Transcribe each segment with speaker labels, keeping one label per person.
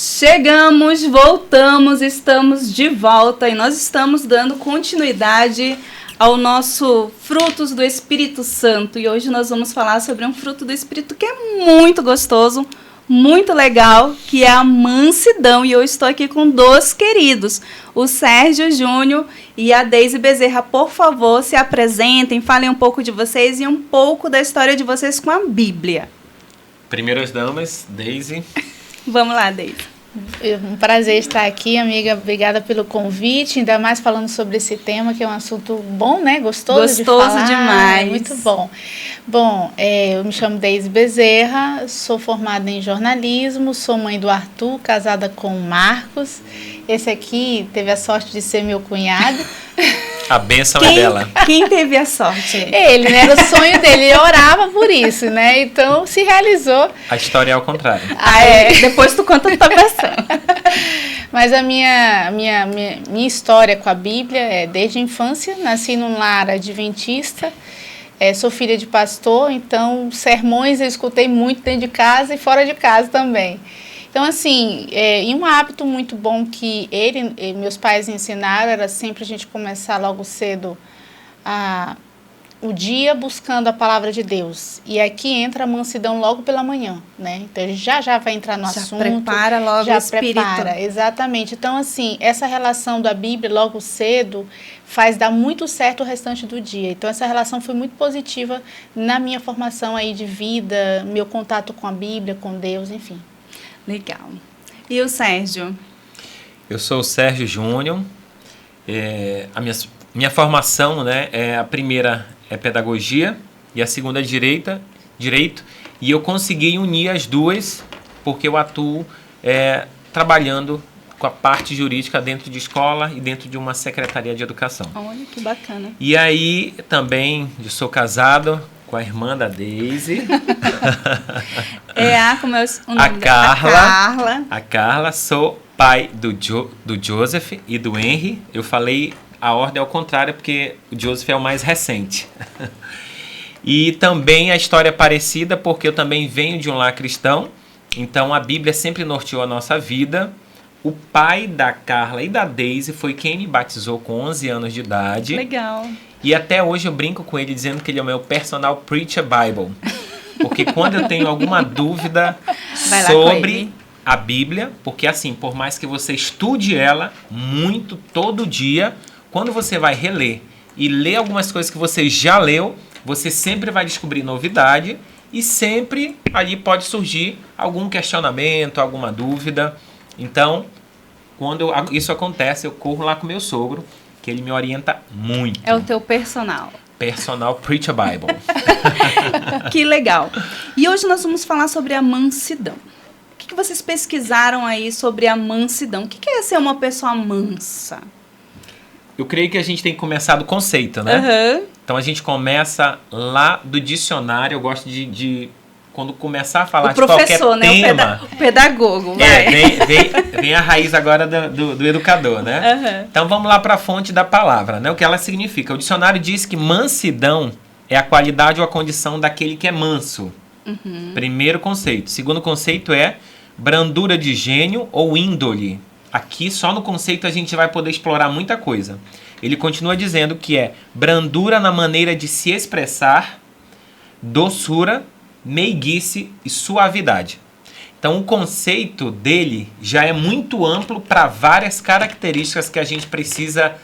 Speaker 1: Chegamos, voltamos, estamos de volta e nós estamos dando continuidade ao nosso Frutos do Espírito Santo. E hoje nós vamos falar sobre um fruto do Espírito que é muito gostoso, muito legal, que é a mansidão. E eu estou aqui com dois queridos, o Sérgio Júnior e a Deise Bezerra. Por favor, se apresentem, falem um pouco de vocês e um pouco da história de vocês com a Bíblia.
Speaker 2: Primeiras damas, Deise.
Speaker 1: Vamos lá, Deise.
Speaker 3: Um prazer estar aqui, amiga. Obrigada pelo convite, ainda mais falando sobre esse tema, que é um assunto bom, né? Gostoso de falar.
Speaker 1: Demais.
Speaker 3: Muito bom. Bom, eu me chamo Deise Bezerra, sou formada em jornalismo, sou mãe do Arthur, casada com o Marcos. Esse aqui teve a sorte de ser meu cunhado.
Speaker 2: A bênção é dela.
Speaker 1: Quem teve a sorte?
Speaker 3: Ele, né? Era o sonho dele, ele orava por isso, né? Então, se realizou.
Speaker 2: A história é ao contrário.
Speaker 1: Depois tu conta a tua versão.
Speaker 3: Mas a minha história com a Bíblia é desde a infância. Nasci num lar adventista, sou filha de pastor, então sermões eu escutei muito dentro de casa e fora de casa também. Então, assim, e um hábito muito bom que ele e meus pais ensinaram era sempre a gente começar logo cedo o dia buscando a palavra de Deus. E aqui entra a mansidão logo pela manhã, né? Então, a gente já vai entrar no assunto.
Speaker 1: Já prepara logo o espírito.
Speaker 3: Exatamente. Então, assim, essa relação da Bíblia logo cedo faz dar muito certo o restante do dia. Então, essa relação foi muito positiva na minha formação aí de vida, meu contato com a Bíblia, com Deus, enfim.
Speaker 1: Legal. E o Sérgio?
Speaker 2: Eu sou o Sérgio Júnior. A minha formação, né, a primeira é pedagogia e a segunda é direito. E eu consegui unir as duas porque eu atuo trabalhando com a parte jurídica dentro de escola e dentro de uma secretaria de educação.
Speaker 1: Olha, que bacana.
Speaker 2: E aí também eu sou casado com a irmã da Deise.
Speaker 1: Como é o nome
Speaker 2: a Carla.
Speaker 1: Carla.
Speaker 2: A Carla, sou pai do Joseph e do Henry. Eu falei a ordem ao contrário, porque o Joseph é o mais recente. E também a história é parecida, porque eu também venho de um lar cristão, então a Bíblia sempre norteou a nossa vida. O pai da Carla e da Deise foi quem me batizou com 11 anos de idade.
Speaker 1: Legal.
Speaker 2: E até hoje eu brinco com ele dizendo que ele é o meu personal preacher Bible. Porque quando eu tenho alguma dúvida sobre a Bíblia, porque assim, por mais que você estude ela muito, todo dia, quando você vai reler e ler algumas coisas que você já leu, você sempre vai descobrir novidade e sempre ali pode surgir algum questionamento, alguma dúvida. Então, quando isso acontece, eu corro lá com meu sogro, que ele me orienta muito.
Speaker 1: É o teu personal.
Speaker 2: Personal Preacher Bible.
Speaker 1: Que legal. E hoje nós vamos falar sobre a mansidão. O que vocês pesquisaram aí sobre a mansidão? O que é ser uma pessoa mansa?
Speaker 2: Eu creio que a gente tem que começar do conceito, né?
Speaker 1: Uhum.
Speaker 2: Então a gente começa lá do dicionário. Eu gosto de quando começar a falar de qualquer tema...
Speaker 1: O pedagogo.
Speaker 2: Vem a raiz agora do educador, né?
Speaker 1: Uhum.
Speaker 2: Então vamos lá para a fonte da palavra, né? O que ela significa. O dicionário diz que mansidão é a qualidade ou a condição daquele que é manso.
Speaker 1: Uhum.
Speaker 2: Primeiro conceito. Segundo conceito é brandura de gênio ou índole. Aqui, só no conceito, a gente vai poder explorar muita coisa. Ele continua dizendo que é brandura na maneira de se expressar, doçura, meiguice e suavidade. Então, o conceito dele já é muito amplo para várias características que a gente precisa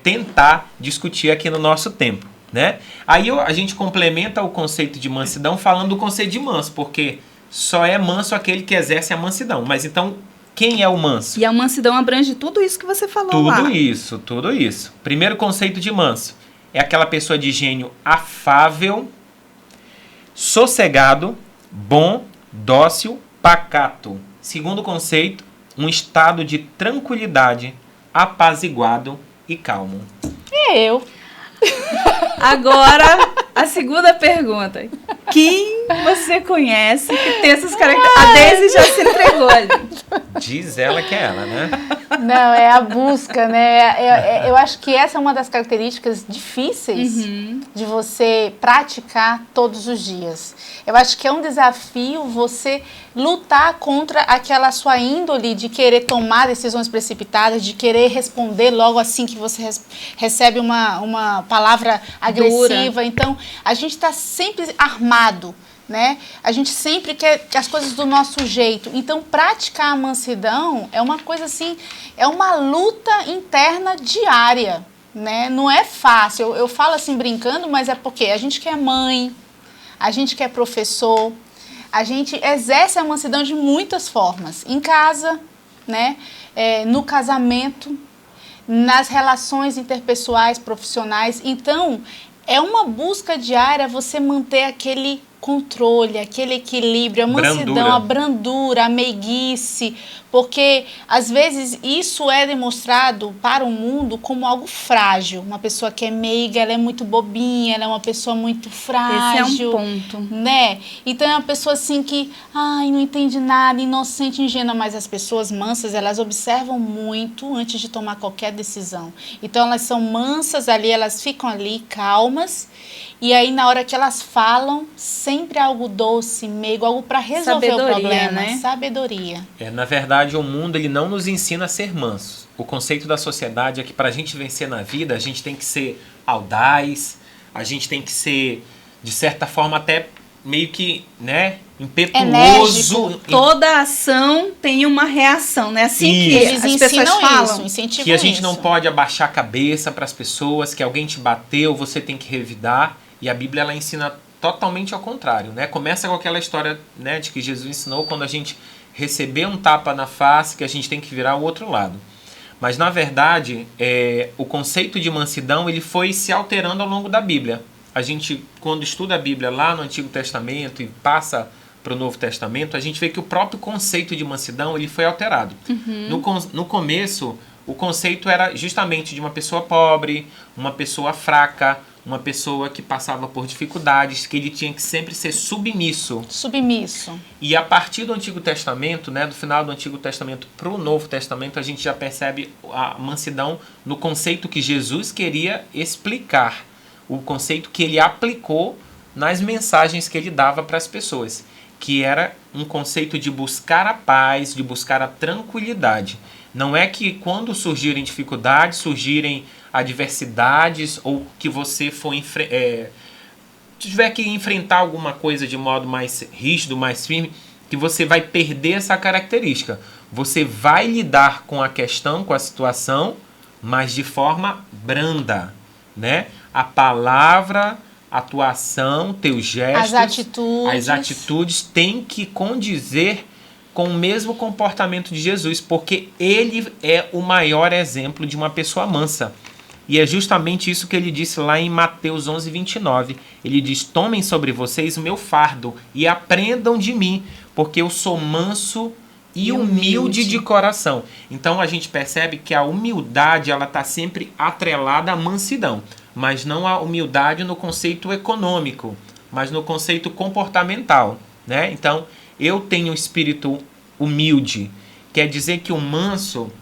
Speaker 2: tentar discutir aqui no nosso tempo, né? Aí a gente complementa o conceito de mansidão falando do conceito de manso, porque só é manso aquele que exerce a mansidão. Mas então, quem é o manso?
Speaker 1: E a mansidão abrange tudo isso que você falou lá.
Speaker 2: Tudo isso. Primeiro conceito de manso é aquela pessoa de gênio afável, sossegado, bom, dócil, pacato. Segundo conceito, um estado de tranquilidade, apaziguado e calmo.
Speaker 3: Eu.
Speaker 1: Agora, a segunda pergunta. Quem você conhece que tem essas características? A Deise já se entregou ali.
Speaker 2: Diz ela que é ela, né?
Speaker 3: Não, é a busca, né? Eu acho que essa é uma das características difíceis de você praticar todos os dias. Eu acho que é um desafio você lutar contra aquela sua índole de querer tomar decisões precipitadas, de querer responder logo assim que você recebe uma palavra agressiva. Dura. Então, a gente está sempre armado, né? A gente sempre quer as coisas do nosso jeito. Então, praticar a mansidão é uma coisa assim, é uma luta interna diária, né? Não é fácil. Eu falo assim brincando, mas é porque a gente que é mãe, a gente que é professor, a gente exerce a mansidão de muitas formas. Em casa, né? No casamento, nas relações interpessoais, profissionais. Então, é uma busca diária você manter aquele controle, aquele equilíbrio, a mansidão, a brandura, a meiguice, porque às vezes isso é demonstrado para o mundo como algo frágil. Uma pessoa que é meiga, ela é muito bobinha, ela é uma pessoa muito frágil.
Speaker 1: Esse é um ponto.
Speaker 3: Né? Então é uma pessoa assim que, não entende nada, inocente, ingênua, mas as pessoas mansas, elas observam muito antes de tomar qualquer decisão. Então elas são mansas ali, elas ficam ali calmas. E aí, na hora que elas falam, sempre algo doce, meigo, algo para resolver o problema, né? Sabedoria.
Speaker 2: Na verdade, o mundo ele não nos ensina a ser mansos. O conceito da sociedade é que para a gente vencer na vida, a gente tem que ser audaz, a gente tem que ser, de certa forma, até meio que, né, impetuoso.
Speaker 3: Enérgico.
Speaker 1: Toda ação tem uma reação, né? Assim que
Speaker 3: eles
Speaker 1: as pessoas falam.
Speaker 3: Incentivam
Speaker 2: que a gente
Speaker 3: isso.
Speaker 2: não pode abaixar a cabeça para as pessoas, que alguém te bateu, você tem que revidar. E a Bíblia ela ensina totalmente ao contrário, né? Começa com aquela história, né, de que Jesus ensinou quando a gente receber um tapa na face, que a gente tem que virar o outro lado. Mas, na verdade, o conceito de mansidão ele foi se alterando ao longo da Bíblia. A gente, quando estuda a Bíblia lá no Antigo Testamento e passa para o Novo Testamento, a gente vê que o próprio conceito de mansidão ele foi alterado. No começo, o conceito era justamente de uma pessoa pobre, uma pessoa fraca, uma pessoa que passava por dificuldades, que ele tinha que sempre ser submisso.
Speaker 3: Submisso.
Speaker 2: E a partir do Antigo Testamento, né, do final do Antigo Testamento para o Novo Testamento, a gente já percebe a mansidão no conceito que Jesus queria explicar, o conceito que ele aplicou nas mensagens que ele dava para as pessoas, que era um conceito de buscar a paz, de buscar a tranquilidade. Não é que quando surgirem dificuldades, surgirem adversidades ou que você tiver que enfrentar alguma coisa de modo mais rígido, mais firme, que você vai perder essa característica. Você vai lidar com a questão, com a situação, mas de forma branda, né? A palavra, a atuação, teus gestos, as atitudes têm que condizer com o mesmo comportamento de Jesus, porque ele é o maior exemplo de uma pessoa mansa. E é justamente isso que ele disse lá em Mateus 11:29. Ele diz: tomem sobre vocês o meu fardo e aprendam de mim, porque eu sou manso e humilde de coração. Então a gente percebe que a humildade ela está sempre atrelada à mansidão, mas não a humildade no conceito econômico, mas no conceito comportamental, né? Então, eu tenho um espírito humilde. Quer dizer que o manso,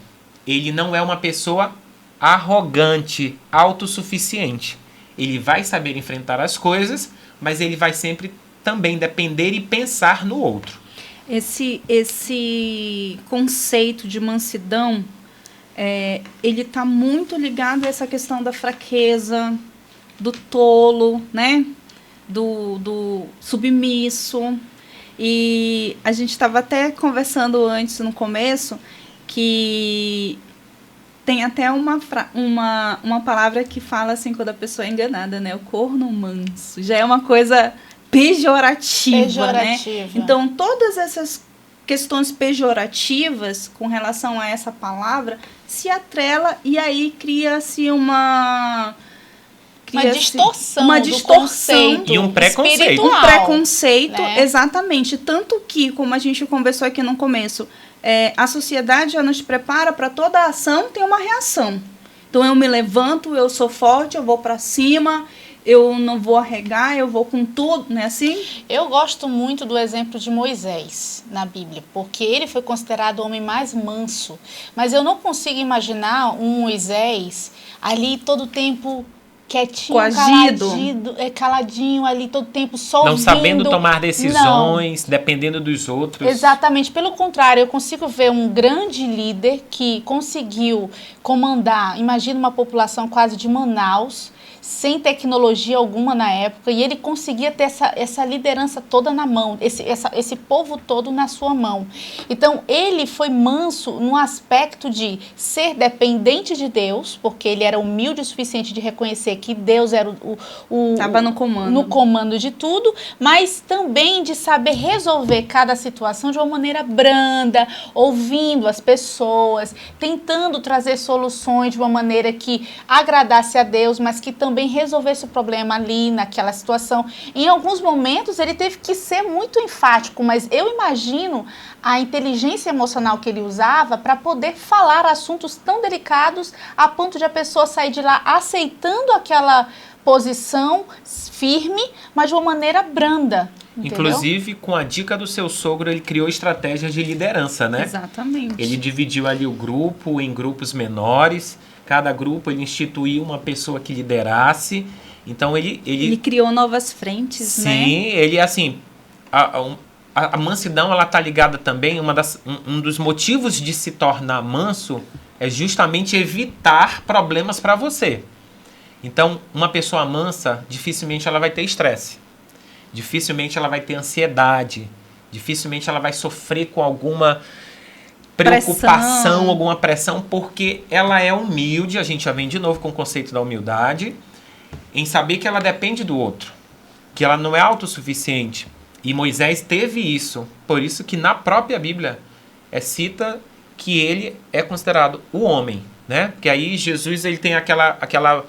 Speaker 2: ele não é uma pessoa arrogante, autossuficiente. Ele vai saber enfrentar as coisas, mas ele vai sempre também depender e pensar no outro.
Speaker 1: Esse conceito de mansidão, ele está muito ligado a essa questão da fraqueza, do tolo, né? Do submisso. E a gente estava até conversando antes, no começo, que tem até uma palavra que fala assim, quando a pessoa é enganada, né? O corno manso. Já é uma coisa pejorativa, né? Então, todas essas questões pejorativas com relação a essa palavra se atrela e aí cria-se uma distorção
Speaker 2: e um preconceito.
Speaker 1: Um preconceito, né? Exatamente. Tanto que, como a gente conversou aqui no começo, a sociedade já nos prepara para toda ação ter uma reação. Então eu me levanto, eu sou forte, eu vou para cima, eu não vou arregar, eu vou com tudo, não é assim?
Speaker 3: Eu gosto muito do exemplo de Moisés na Bíblia, porque ele foi considerado o homem mais manso. Mas eu não consigo imaginar um Moisés ali todo o tempo quietinho, caladinho ali todo o tempo, só
Speaker 2: Não
Speaker 3: ouvindo.
Speaker 2: sabendo tomar decisões, dependendo dos outros.
Speaker 3: Exatamente, pelo contrário, eu consigo ver um grande líder que conseguiu comandar, imagina uma população quase de Manaus, sem tecnologia alguma na época, e ele conseguia ter essa liderança toda na mão, esse povo todo na sua mão. Então, ele foi manso no aspecto de ser dependente de Deus, porque ele era humilde o suficiente de reconhecer que Deus era
Speaker 1: Estava no comando.
Speaker 3: No comando de tudo, mas também de saber resolver cada situação de uma maneira branda, ouvindo as pessoas, tentando trazer soluções de uma maneira que agradasse a Deus, mas que também resolvesse o problema ali, naquela situação. Em alguns momentos ele teve que ser muito enfático, mas eu imagino a inteligência emocional que ele usava para poder falar assuntos tão delicados a ponto de a pessoa sair de lá aceitando aquela posição firme, mas de uma maneira branda. Entendeu?
Speaker 2: Inclusive, com a dica do seu sogro, ele criou estratégias de liderança, né?
Speaker 1: Exatamente.
Speaker 2: Ele dividiu ali o grupo em grupos menores. Cada grupo ele instituiu uma pessoa que liderasse. Então ele
Speaker 1: criou novas frentes,
Speaker 2: sim,
Speaker 1: né?
Speaker 2: Sim, ele assim, a mansidão ela tá ligada também, um dos motivos de se tornar manso é justamente evitar problemas para você. Então, uma pessoa mansa, dificilmente ela vai ter estresse. Dificilmente ela vai ter ansiedade. Dificilmente ela vai sofrer com alguma preocupação, alguma pressão, porque ela é humilde. A gente já vem de novo com o conceito da humildade, em saber que ela depende do outro, que ela não é autossuficiente. E Moisés teve isso, por isso que na própria Bíblia cita que ele é considerado o homem, né? Porque aí Jesus ele tem aquela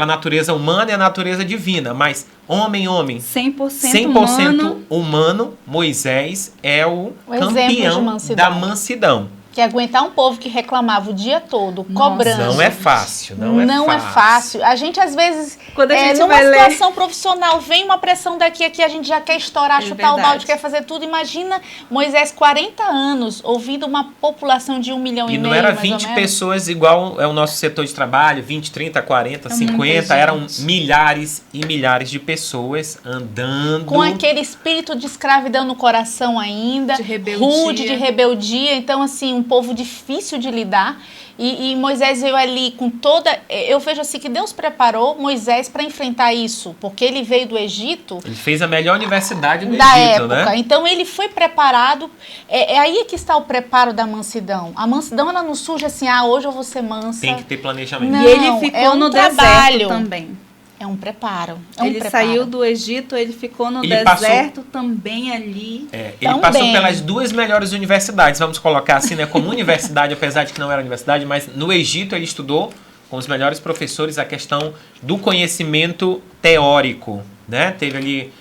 Speaker 2: natureza humana e a natureza divina, mas homem, 100% humano, Moisés é o campeão da mansidão.
Speaker 3: Que aguentar um povo que reclamava o dia todo, cobrando.
Speaker 2: Não é fácil,
Speaker 3: não é fácil. A gente, às vezes,
Speaker 1: quando a gente
Speaker 3: numa situação profissional, vem uma pressão daqui, aqui a gente já quer estourar, chutar o balde, quer fazer tudo. Imagina Moisés, 40 anos, ouvindo uma população de 1,5 milhão.
Speaker 2: E não era 20 pessoas igual é o nosso setor de trabalho, 20, 30, 40, 50, eram milhares e milhares de pessoas andando.
Speaker 3: Com aquele espírito de escravidão no coração ainda,
Speaker 1: de rebeldia.
Speaker 3: Rude, de rebeldia. Então, assim, um povo difícil de lidar, e Moisés veio ali com toda... Eu vejo assim que Deus preparou Moisés para enfrentar isso, porque ele veio do Egito...
Speaker 2: Ele fez a melhor universidade do
Speaker 3: da
Speaker 2: Egito,
Speaker 3: época, né? Então ele foi preparado, é aí que está o preparo da mansidão. A mansidão, ela não surge assim, hoje eu vou ser mansa.
Speaker 2: Tem que ter planejamento.
Speaker 3: Não,
Speaker 1: e ele ficou no deserto também.
Speaker 3: É um preparo.
Speaker 1: Ele saiu do Egito, ele ficou no deserto também ali.
Speaker 2: Ele passou pelas 2 melhores universidades, vamos colocar assim, né, como universidade, apesar de que não era universidade, mas no Egito ele estudou com os melhores professores a questão do conhecimento teórico, né? Teve ali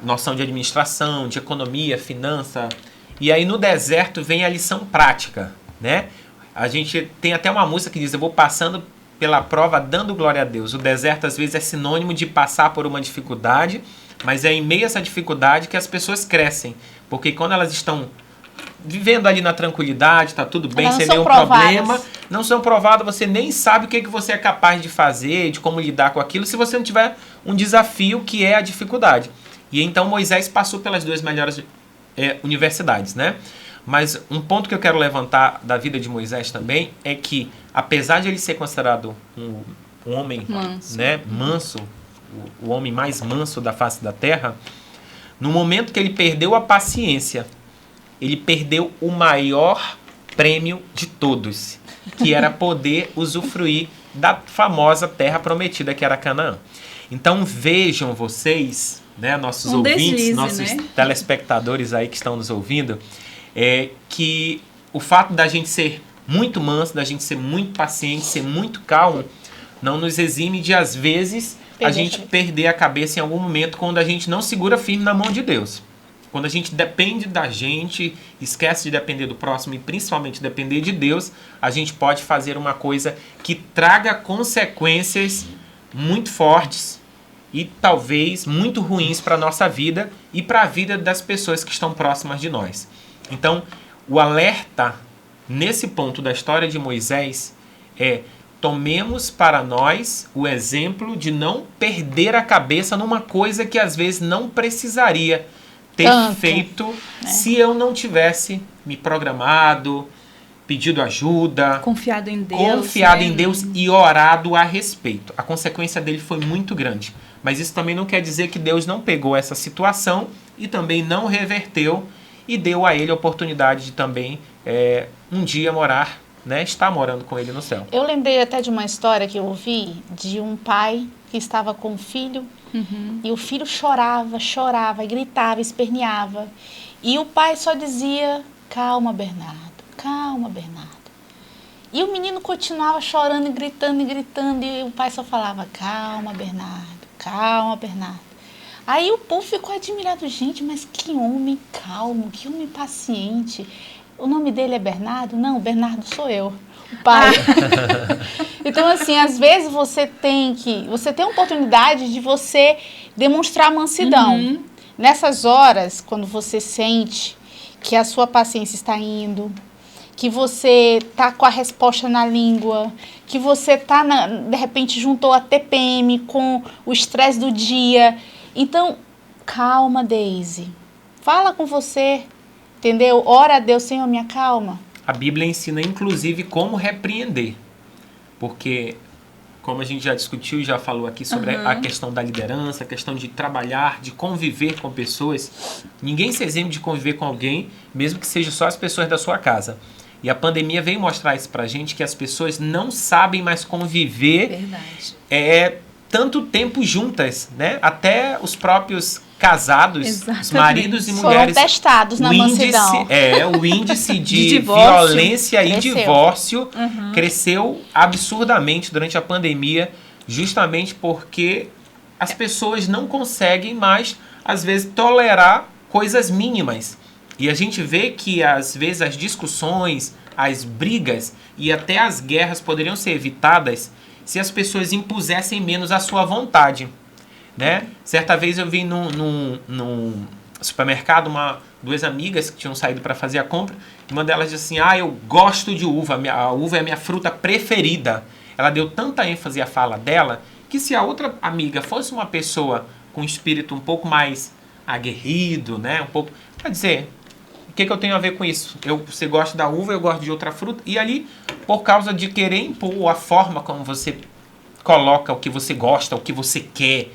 Speaker 2: noção de administração, de economia, finança. E aí no deserto vem a lição prática, né? A gente tem até uma música que diz: eu vou passando pela prova dando glória a Deus. O deserto às vezes é sinônimo de passar por uma dificuldade, mas é em meio a essa dificuldade que as pessoas crescem, porque quando elas estão vivendo ali na tranquilidade, tá tudo bem, sem nenhum problema, não são provadas, você nem sabe o que você é capaz de fazer, de como lidar com aquilo, se você não tiver um desafio que é a dificuldade. E então Moisés passou pelas 2 melhores universidades, né? Mas um ponto que eu quero levantar da vida de Moisés também é que, apesar de ele ser considerado um homem manso, né, o homem mais manso da face da terra, no momento que ele perdeu a paciência, ele perdeu o maior prêmio de todos, que era poder usufruir da famosa terra prometida, que era Canaã. Então vejam vocês, né, nossos ouvintes, nossos telespectadores aí que estão nos ouvindo, que o fato da gente ser muito manso, da gente ser muito paciente, ser muito calmo, não nos exime de, às vezes, a gente perder a cabeça em algum momento quando a gente não segura firme na mão de Deus. Quando a gente depende da gente, esquece de depender do próximo e principalmente depender de Deus, a gente pode fazer uma coisa que traga consequências muito fortes e talvez muito ruins para a nossa vida e para a vida das pessoas que estão próximas de nós. Então, o alerta nesse ponto da história de Moisés é: tomemos para nós o exemplo de não perder a cabeça numa coisa que às vezes não precisaria ter feito se eu não tivesse me programado, pedido ajuda,
Speaker 1: confiado em Deus
Speaker 2: e orado a respeito. A consequência dele foi muito grande. Mas isso também não quer dizer que Deus não pegou essa situação e também não reverteu e deu a ele a oportunidade de também um dia morar, né, estar morando com ele no céu.
Speaker 3: Eu lembrei até de uma história que eu ouvi de um pai que estava com um filho e o filho chorava, gritava, esperneava. E o pai só dizia: calma, Bernardo, calma, Bernardo. E o menino continuava chorando e gritando, e o pai só falava: calma, Bernardo, calma, Bernardo. Aí o povo ficou admirado: gente, mas que homem calmo, que homem paciente. O nome dele é Bernardo? Não, Bernardo sou eu, o pai. Então, assim, às vezes você tem a oportunidade de você demonstrar mansidão. Nessas horas, quando você sente que a sua paciência está indo, que você está com a resposta na língua, que você está, de repente, juntou a TPM com o estresse do dia. Então, calma, Deise. Fala com você, entendeu? Ora a Deus, Senhor, me acalma.
Speaker 2: A Bíblia ensina, inclusive, como repreender. Porque, como a gente já discutiu e já falou aqui sobre a questão da liderança, a questão de trabalhar, de conviver com pessoas, ninguém se exime de conviver com alguém, mesmo que seja só as pessoas da sua casa. E a pandemia veio mostrar isso pra gente, que as pessoas não sabem mais conviver tanto tempo juntas, né? Até os próprios casados, os maridos e mulheres,
Speaker 3: foram testados na mansidão.
Speaker 2: O índice de violência e divórcio cresceu absurdamente durante a pandemia, justamente porque as pessoas não conseguem mais, às vezes, tolerar coisas mínimas. E a gente vê que, às vezes, as discussões, as brigas e até as guerras poderiam ser evitadas se as pessoas impusessem menos a sua vontade, né? Certa vez eu vi num supermercado duas amigas que tinham saído para fazer a compra, e uma delas disse assim: eu gosto de uva, a uva é a minha fruta preferida. Ela deu tanta ênfase à fala dela que, se a outra amiga fosse uma pessoa com um espírito um pouco mais aguerrido, né? Um pouco, quer dizer, o que eu tenho a ver com isso? Você gosta da uva, eu gosto de outra fruta. E ali, por causa de querer impor a forma como você coloca o que você gosta, o que você quer,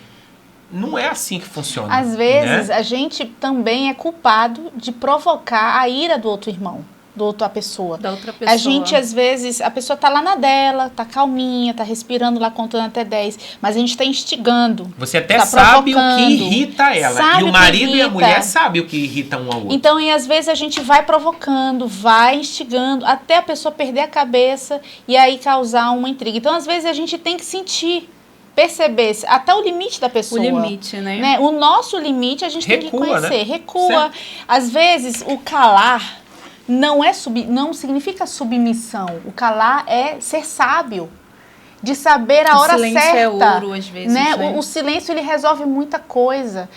Speaker 2: não é assim que funciona.
Speaker 3: Às vezes, a gente também é culpado de provocar a ira do outro irmão, da outra pessoa. A gente, às vezes, a pessoa tá lá na dela, tá calminha, tá respirando lá, contando até 10, mas a gente tá instigando.
Speaker 2: Você até sabe o que irrita ela. E o marido e a mulher sabem o que irrita um ao outro.
Speaker 3: Então, e às vezes a gente vai provocando, vai instigando, até a pessoa perder a cabeça e aí causar uma intriga. Então, às vezes, a gente tem que sentir, perceber até o limite da pessoa.
Speaker 1: O limite, né?
Speaker 3: O nosso limite a gente tem que conhecer.
Speaker 2: Né?
Speaker 3: Recua. Certo. Às vezes, o calar não significa submissão. O calar é ser sábio, de saber a hora certa. O silêncio é ouro, às vezes. Né? O silêncio, ele resolve muita coisa.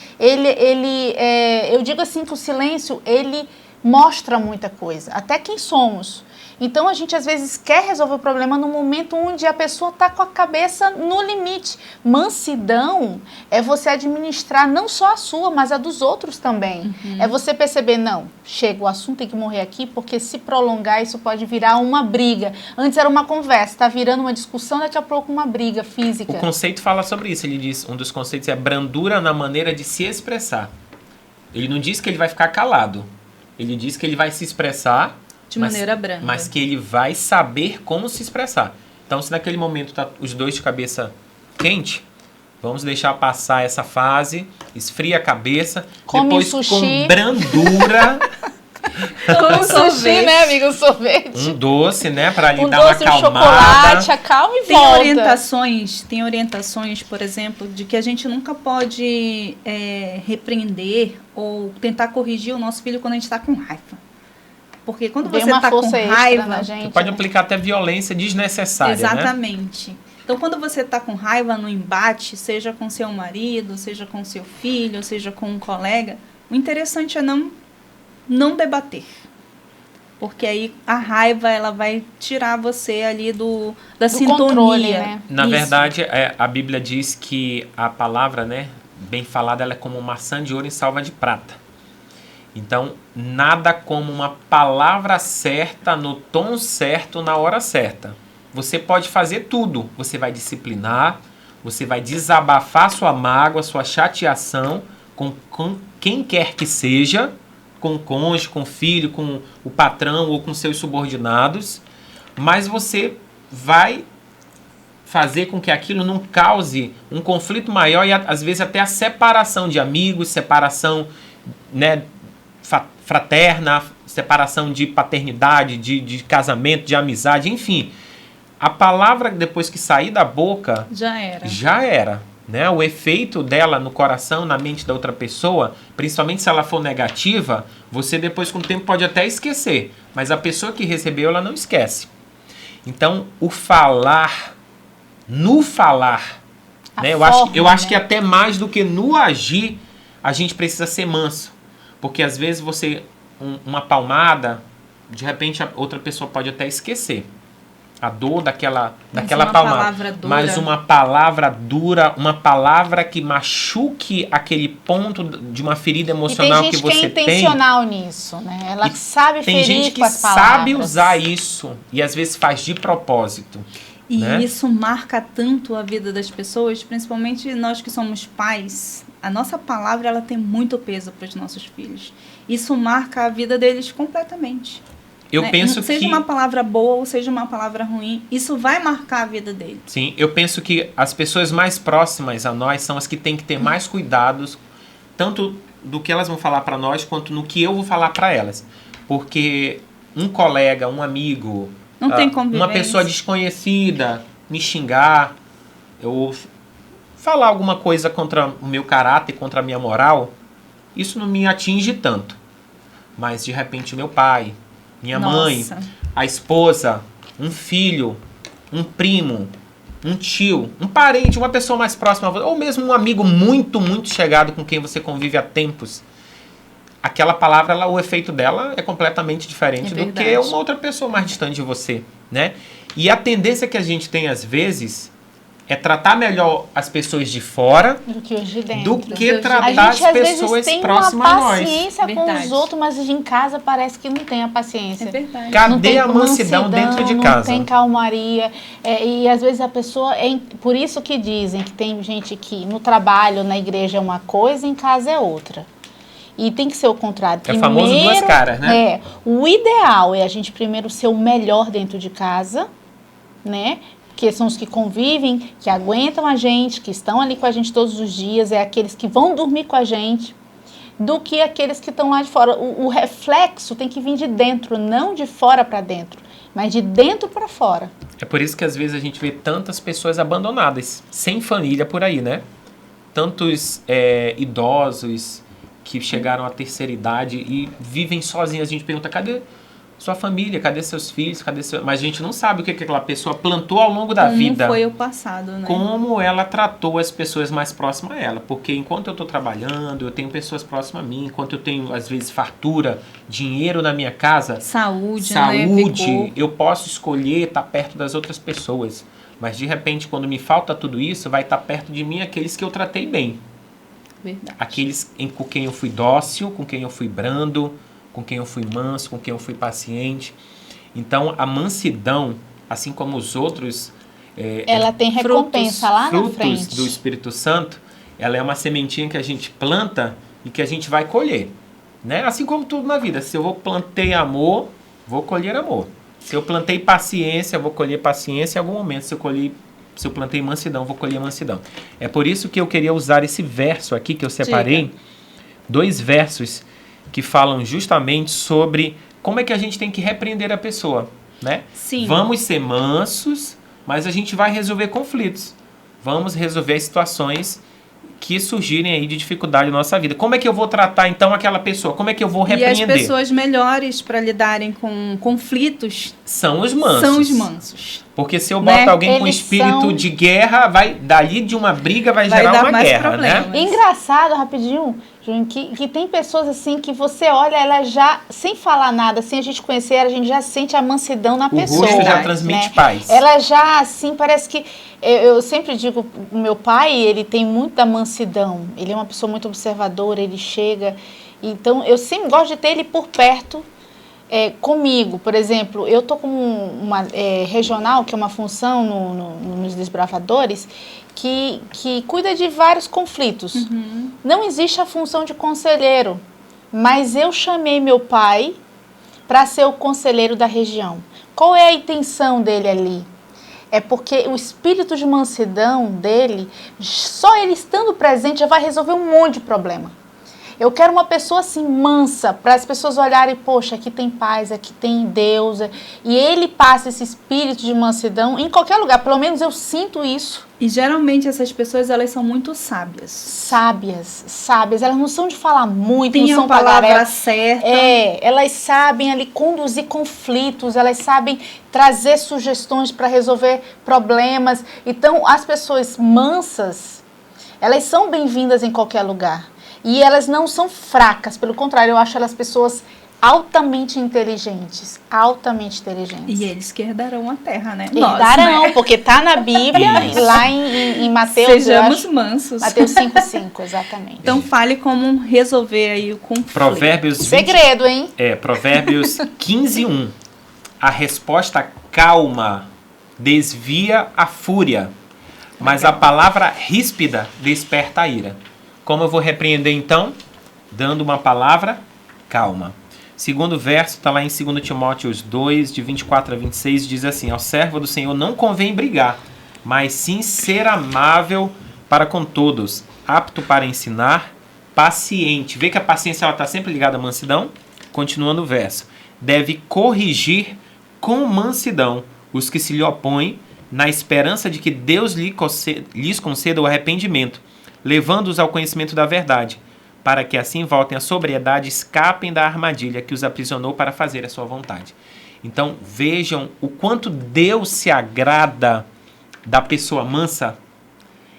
Speaker 3: Eu digo assim que o silêncio, ele mostra muita coisa, até quem somos. Então, a gente, às vezes, quer resolver o problema no momento onde a pessoa está com a cabeça no limite. Mansidão é você administrar não só a sua, mas a dos outros também. É você perceber, não, chega, o assunto tem que morrer aqui, porque se prolongar, isso pode virar uma briga. Antes era uma conversa, está virando uma discussão, daqui a pouco uma briga física.
Speaker 2: O conceito fala sobre isso. Ele diz, um dos conceitos é brandura na maneira de se expressar. Ele não diz que ele vai ficar calado. Ele diz que ele vai se expressar
Speaker 1: de maneira branda.
Speaker 2: Mas que ele vai saber como se expressar. Então, se naquele momento tá os dois de cabeça quente, vamos deixar passar essa fase, esfria a cabeça,
Speaker 3: come
Speaker 2: depois
Speaker 3: sushi.
Speaker 2: Com brandura,
Speaker 3: Um sushi, né, amigo? Um sorvete.
Speaker 2: Um doce, né, para lhe
Speaker 3: Um
Speaker 2: dar uma
Speaker 3: doce, um
Speaker 2: acalmada.
Speaker 3: chocolate, acalma e
Speaker 1: Tem
Speaker 3: volta.
Speaker 1: tem orientações, por exemplo, de que a gente nunca pode repreender ou tentar corrigir o nosso filho quando a gente está com raiva. Porque quando
Speaker 3: Vem
Speaker 1: você
Speaker 3: uma
Speaker 1: está com
Speaker 3: força extra
Speaker 1: raiva...
Speaker 3: na gente,
Speaker 2: Você pode
Speaker 3: né?
Speaker 2: aplicar até violência desnecessária, né?
Speaker 1: Exatamente. Então, quando você está com raiva no embate, seja com seu marido, seja com seu filho, seja com um colega, o interessante é não debater. Porque aí a raiva ela vai tirar você ali da sintonia.
Speaker 3: Controle, né?
Speaker 2: Na
Speaker 1: Isso.
Speaker 2: verdade, a Bíblia diz que a palavra, né, bem falada, ela é como maçã de ouro em salva de prata. Então, nada como uma palavra certa, no tom certo, na hora certa. Você pode fazer tudo. Você vai disciplinar, você vai desabafar sua mágoa, sua chateação com quem quer que seja, com o cônjuge, com o filho, com o patrão ou com seus subordinados, mas você vai fazer com que aquilo não cause um conflito maior e às vezes até a separação de amigos, separação, né, fraterna, separação de paternidade, de casamento, de amizade, enfim. A palavra, depois que sair da boca, já era. Né? O efeito dela no coração, na mente da outra pessoa, principalmente se ela for negativa, você depois com o tempo pode até esquecer. Mas a pessoa que recebeu, ela não esquece. Então, no falar, né? Eu acho que até mais do que no agir, a gente precisa ser manso. Porque às vezes uma palmada, de repente a outra pessoa pode até esquecer a dor daquela palmada. Mas uma palavra dura, uma palavra que machuque aquele ponto de uma ferida emocional que você tem.
Speaker 3: Tem gente que é intencional nisso, né? Ela sabe ferir com as palavras.
Speaker 2: Tem gente que sabe usar isso e às vezes faz de propósito.
Speaker 1: E
Speaker 2: né?
Speaker 1: isso marca tanto a vida das pessoas, principalmente nós que somos pais. A nossa palavra ela tem muito peso para os nossos filhos. Isso marca a vida deles completamente.
Speaker 2: Eu penso que...
Speaker 1: Seja uma palavra boa ou seja uma palavra ruim, isso vai marcar a vida dele.
Speaker 2: Sim, eu penso que as pessoas mais próximas a nós são as que têm que ter mais cuidados, tanto do que elas vão falar para nós, quanto no que eu vou falar para elas. Porque um colega, um amigo,
Speaker 1: não tem convivência.
Speaker 2: Uma pessoa desconhecida me xingar, eu falar alguma coisa contra o meu caráter, contra a minha moral, isso não me atinge tanto. Mas, de repente, meu pai... Minha mãe, a esposa, um filho, um primo, um tio, um parente, uma pessoa mais próxima a você, ou mesmo um amigo muito, muito chegado com quem você convive há tempos. Aquela palavra, o efeito dela é completamente diferente do que uma outra pessoa mais distante de você, né? E a tendência que a gente tem às vezes é tratar melhor as pessoas de fora
Speaker 3: do que os de dentro.
Speaker 2: Do que tratar as pessoas próximas a nós.
Speaker 3: A gente às vezes tem uma paciência com os outros, mas em casa parece que não tem a paciência.
Speaker 1: É verdade.
Speaker 2: Cadê a mansidão dentro de casa?
Speaker 3: Não tem calmaria. E às vezes a pessoa... por isso que dizem que tem gente que no trabalho, na igreja é uma coisa, em casa é outra. E tem que ser o contrário.
Speaker 2: É o famoso duas caras, né?
Speaker 3: O ideal é a gente primeiro ser o melhor dentro de casa, né? Que são os que convivem, que aguentam a gente, que estão ali com a gente todos os dias, é aqueles que vão dormir com a gente, do que aqueles que estão lá de fora. O reflexo tem que vir de dentro, não de fora para dentro, mas de dentro para fora.
Speaker 2: É por isso que às vezes a gente vê tantas pessoas abandonadas, sem família por aí, né? Tantos idosos que chegaram à terceira idade e vivem sozinhos. A gente pergunta, cadê sua família, cadê seus filhos, mas a gente não sabe o que aquela pessoa plantou ao longo da vida.
Speaker 1: Como foi o passado, né?
Speaker 2: Como ela tratou as pessoas mais próximas a ela. Porque enquanto eu estou trabalhando, eu tenho pessoas próximas a mim, enquanto eu tenho, às vezes, fartura, dinheiro na minha casa,
Speaker 1: saúde,
Speaker 2: né? Eu posso escolher estar perto das outras pessoas. Mas, de repente, quando me falta tudo isso, vai estar perto de mim aqueles que eu tratei bem.
Speaker 1: Verdade.
Speaker 2: Aqueles com quem eu fui dócil, com quem eu fui brando, com quem eu fui manso, com quem eu fui paciente. Então, a mansidão, assim como os outros...
Speaker 3: ela tem recompensa lá na frente.
Speaker 2: Frutos do Espírito Santo, ela é uma sementinha que a gente planta e que a gente vai colher. Né? Assim como tudo na vida. Se eu plantei amor, vou colher amor. Se eu plantei paciência, vou colher paciência em algum momento. Se eu plantei mansidão, vou colher mansidão. É por isso que eu queria usar esse verso aqui que eu separei. 2 versos que falam justamente sobre como é que a gente tem que repreender a pessoa, né?
Speaker 1: Sim.
Speaker 2: Vamos ser mansos, mas a gente vai resolver conflitos. Vamos resolver as situações que surgirem aí de dificuldade na nossa vida. Como é que eu vou tratar, então, aquela pessoa? Como é que eu vou repreender?
Speaker 1: E as pessoas melhores para lidarem com conflitos
Speaker 2: são os mansos.
Speaker 1: são os mansos.
Speaker 2: Porque se eu boto alguém com espírito de guerra, dali de uma briga vai gerar
Speaker 1: dar
Speaker 2: uma
Speaker 1: mais
Speaker 2: guerra,
Speaker 1: problemas.
Speaker 2: né?
Speaker 3: Engraçado, rapidinho, Júnior, que tem pessoas assim que você olha, ela já, sem falar nada, sem a gente conhecer ela, a gente já sente a mansidão na pessoa.
Speaker 2: O rosto já transmite paz.
Speaker 3: Ela já, assim, parece que... Eu sempre digo, o meu pai, ele tem muita mansidão. Ele é uma pessoa muito observadora, ele chega... Então, eu sempre gosto de ter ele por perto comigo. Por exemplo, eu estou com uma regional, que é uma função nos Desbravadores, que cuida de vários conflitos.
Speaker 1: Uhum.
Speaker 3: Não existe a função de conselheiro, mas eu chamei meu pai para ser o conselheiro da região. Qual é a intenção dele ali? É porque o espírito de mansidão dele, só ele estando presente já vai resolver um monte de problema. Eu quero uma pessoa assim, mansa, para as pessoas olharem, poxa, aqui tem paz, aqui tem Deus. E ele passa esse espírito de mansidão em qualquer lugar, pelo menos eu sinto isso.
Speaker 1: E geralmente essas pessoas, elas são muito sábias.
Speaker 3: Sábias, elas não são de falar muito,
Speaker 1: Tem
Speaker 3: não são
Speaker 1: a palavra
Speaker 3: tagarelas.
Speaker 1: certa.
Speaker 3: Elas sabem ali conduzir conflitos, elas sabem trazer sugestões para resolver problemas. Então, as pessoas mansas, elas são bem-vindas em qualquer lugar. E elas não são fracas, pelo contrário, eu acho elas pessoas altamente inteligentes.
Speaker 1: E eles que herdarão a terra, né?
Speaker 3: Herdarão,
Speaker 1: né?
Speaker 3: porque tá na Bíblia, lá em Mateus,
Speaker 1: Sejamos mansos.
Speaker 3: Mateus 5:5, exatamente.
Speaker 1: Então fale como resolver aí o conflito.
Speaker 2: Provérbios 20,
Speaker 3: segredo, hein?
Speaker 2: Provérbios 15:1. A resposta calma desvia a fúria, mas a palavra ríspida desperta a ira. Como eu vou repreender, então? Dando uma palavra calma. Segundo verso, está lá em 2 Timóteo 2, de 24 a 26, diz assim: ao servo do Senhor não convém brigar, mas sim ser amável para com todos, apto para ensinar, paciente. Vê que a paciência está sempre ligada à mansidão? Continuando o verso. Deve corrigir com mansidão os que se lhe opõem, na esperança de que Deus lhes conceda o arrependimento, levando-os ao conhecimento da verdade, para que assim voltem à sobriedade e escapem da armadilha que os aprisionou para fazer a sua vontade. Então vejam o quanto Deus se agrada da pessoa mansa.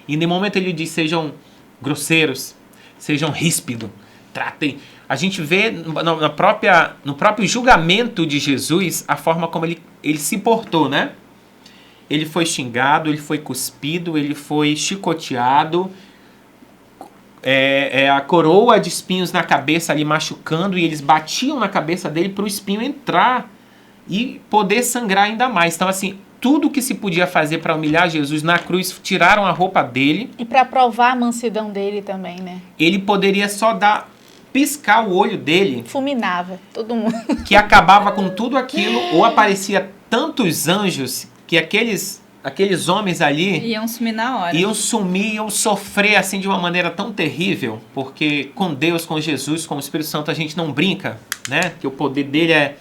Speaker 2: E no momento ele diz: sejam grosseiros, sejam ríspidos, tratem. A gente vê no próprio julgamento de Jesus a forma como ele se portou, né? Ele foi xingado, ele foi cuspido, ele foi chicoteado, a coroa de espinhos na cabeça ali machucando, e eles batiam na cabeça dele para o espinho entrar e poder sangrar ainda mais. Então, assim, tudo que se podia fazer para humilhar Jesus na cruz, tiraram a roupa dele.
Speaker 3: E para provar a mansidão dele também, né?
Speaker 2: Ele poderia só piscar o olho dele,
Speaker 3: fulminava todo mundo,
Speaker 2: que acabava com tudo aquilo, ou aparecia tantos anjos que aqueles homens ali
Speaker 1: iam sumir na hora.
Speaker 2: Iam sofrer assim de uma maneira tão terrível, porque com Deus, com Jesus, com o Espírito Santo a gente não brinca, né? Que o poder dele é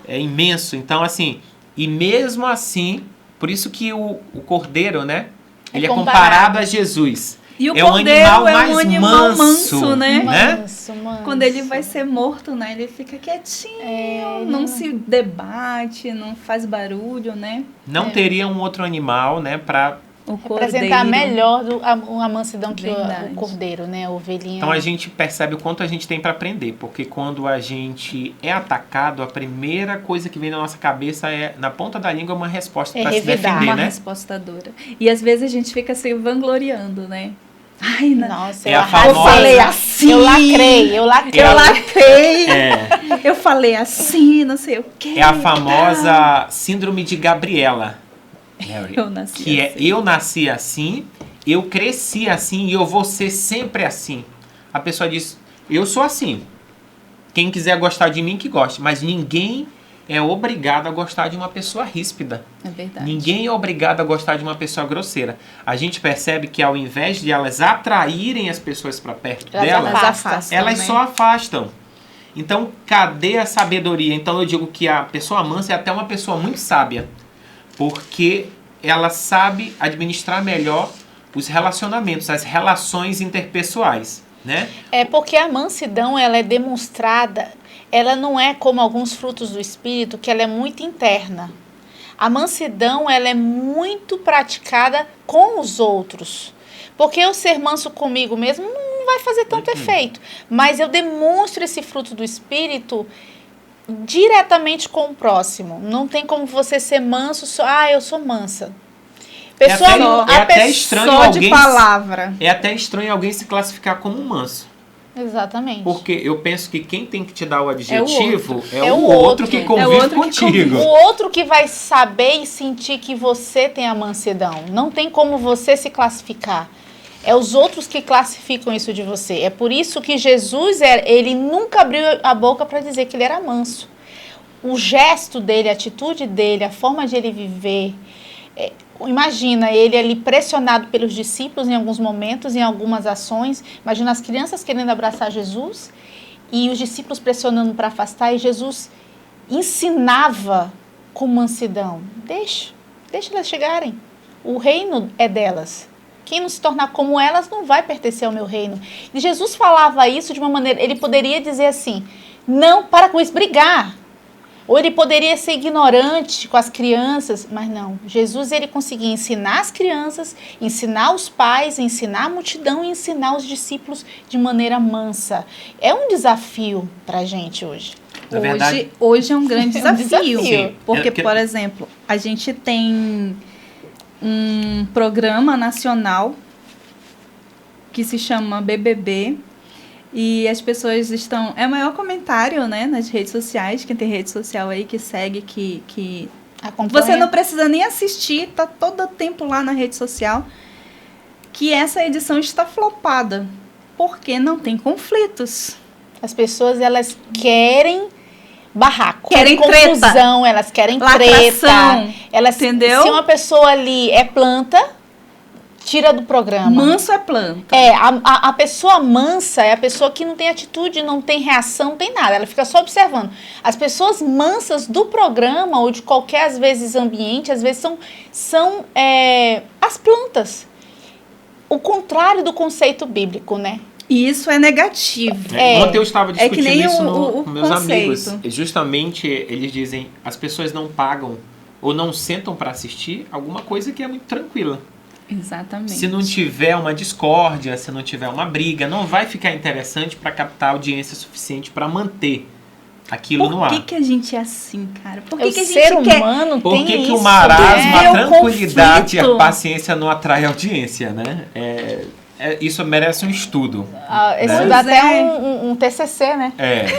Speaker 2: imenso. Então, assim, e mesmo assim, por isso que o cordeiro, né? Ele é comparado a Jesus.
Speaker 1: E o
Speaker 2: cordeiro
Speaker 1: animal é um animal manso, né?
Speaker 3: Manso.
Speaker 1: Quando ele vai ser morto, né? Ele fica quietinho, não se debate, não faz barulho, né?
Speaker 2: Não teria um outro animal, né? Para
Speaker 3: representar melhor a mansidão que o cordeiro, né? A ovelhinha.
Speaker 2: Então a gente percebe o quanto a gente tem para aprender, porque quando a gente é atacado, a primeira coisa que vem na nossa cabeça na ponta da língua, uma resposta para se defender,
Speaker 1: uma
Speaker 2: né?
Speaker 1: resposta dura. E às vezes a gente fica se vangloriando, né? Ai,
Speaker 3: nossa,
Speaker 2: eu
Speaker 1: falei assim.
Speaker 3: Eu lacrei.
Speaker 1: Eu falei assim, não sei o quê.
Speaker 2: É a famosa síndrome de Gabriela. Mary, eu nasci assim, eu cresci assim e eu vou ser sempre assim. A pessoa diz: eu sou assim. Quem quiser gostar de mim, que goste. Mas ninguém é obrigado a gostar de uma pessoa ríspida.
Speaker 1: É verdade.
Speaker 2: Ninguém é obrigado a gostar de uma pessoa grosseira. A gente percebe que ao invés de elas atraírem as pessoas para perto delas,
Speaker 1: afastam,
Speaker 2: elas
Speaker 1: né?
Speaker 2: só afastam. Então, cadê a sabedoria? Então, eu digo que a pessoa mansa é até uma pessoa muito sábia, porque ela sabe administrar melhor os relacionamentos, as relações interpessoais, né?
Speaker 3: É porque a mansidão, ela é demonstrada, ela não é como alguns frutos do Espírito, que ela é muito interna. A mansidão, ela é muito praticada com os outros. Porque eu ser manso comigo mesmo não vai fazer tanto efeito. Mas eu demonstro esse fruto do Espírito diretamente com o próximo. Não tem como você ser manso, eu sou mansa.
Speaker 2: Até estranho
Speaker 1: só
Speaker 2: alguém,
Speaker 1: de palavra.
Speaker 2: É até estranho alguém se classificar como manso.
Speaker 3: Exatamente.
Speaker 2: Porque eu penso que quem tem que te dar o adjetivo
Speaker 3: é
Speaker 2: o outro que convive contigo.
Speaker 3: O outro que vai saber e sentir que você tem a mansidão. Não tem como você se classificar. É os outros que classificam isso de você. É por isso que Jesus, ele nunca abriu a boca para dizer que ele era manso. O gesto dele, a atitude dele, a forma de ele viver... Imagina ele ali pressionado pelos discípulos em alguns momentos, em algumas ações. Imagina as crianças querendo abraçar Jesus e os discípulos pressionando para afastar. E Jesus ensinava com mansidão. Deixa elas chegarem. O reino é delas. Quem não se tornar como elas não vai pertencer ao meu reino. E Jesus falava isso de uma maneira... Ele poderia dizer assim, não, para com isso, brigar. Ou ele poderia ser ignorante com as crianças, mas não. Jesus, ele conseguia ensinar as crianças, ensinar os pais, ensinar a multidão e ensinar os discípulos de maneira mansa. É um desafio para a gente hoje.
Speaker 1: Hoje é um grande desafio.
Speaker 3: Sim.
Speaker 1: Porque, por exemplo, a gente tem um programa nacional que se chama BBB. E as pessoas estão... É o maior comentário, né, nas redes sociais. Quem tem rede social aí que segue, que
Speaker 3: acompanha.
Speaker 1: Você não precisa nem assistir, tá todo o tempo lá na rede social. Que essa edição está flopada. Porque não tem conflitos.
Speaker 3: As pessoas, elas querem barraco.
Speaker 1: Querem
Speaker 3: confusão,
Speaker 1: treta.
Speaker 3: Elas querem
Speaker 1: Lacração,
Speaker 3: treta. Elas,
Speaker 1: entendeu?
Speaker 3: Se uma pessoa ali é planta... Tira do programa.
Speaker 1: Manso é planta.
Speaker 3: A pessoa mansa é a pessoa que não tem atitude, não tem reação, não tem nada. Ela fica só observando. As pessoas mansas do programa ou de qualquer, às vezes, ambiente, às vezes são as plantas. O contrário do conceito bíblico, né?
Speaker 1: E isso é negativo.
Speaker 2: Ontem eu estava discutindo isso com meus
Speaker 1: conceito.
Speaker 2: amigos. Justamente, eles dizem, as pessoas não pagam ou não sentam para assistir alguma coisa que é muito tranquila.
Speaker 1: Exatamente.
Speaker 2: Se não tiver uma discórdia, se não tiver uma briga, não vai ficar interessante para captar audiência suficiente para manter aquilo no ar.
Speaker 1: Por que a gente é assim, cara? Por que a gente
Speaker 3: ser humano
Speaker 2: Por
Speaker 3: tem
Speaker 2: que
Speaker 3: isso?
Speaker 2: o marasmo, a tranquilidade e a
Speaker 1: conflito.
Speaker 2: paciência não atrai audiência, né? Isso merece um estudo.
Speaker 3: Isso dá até um TCC, né?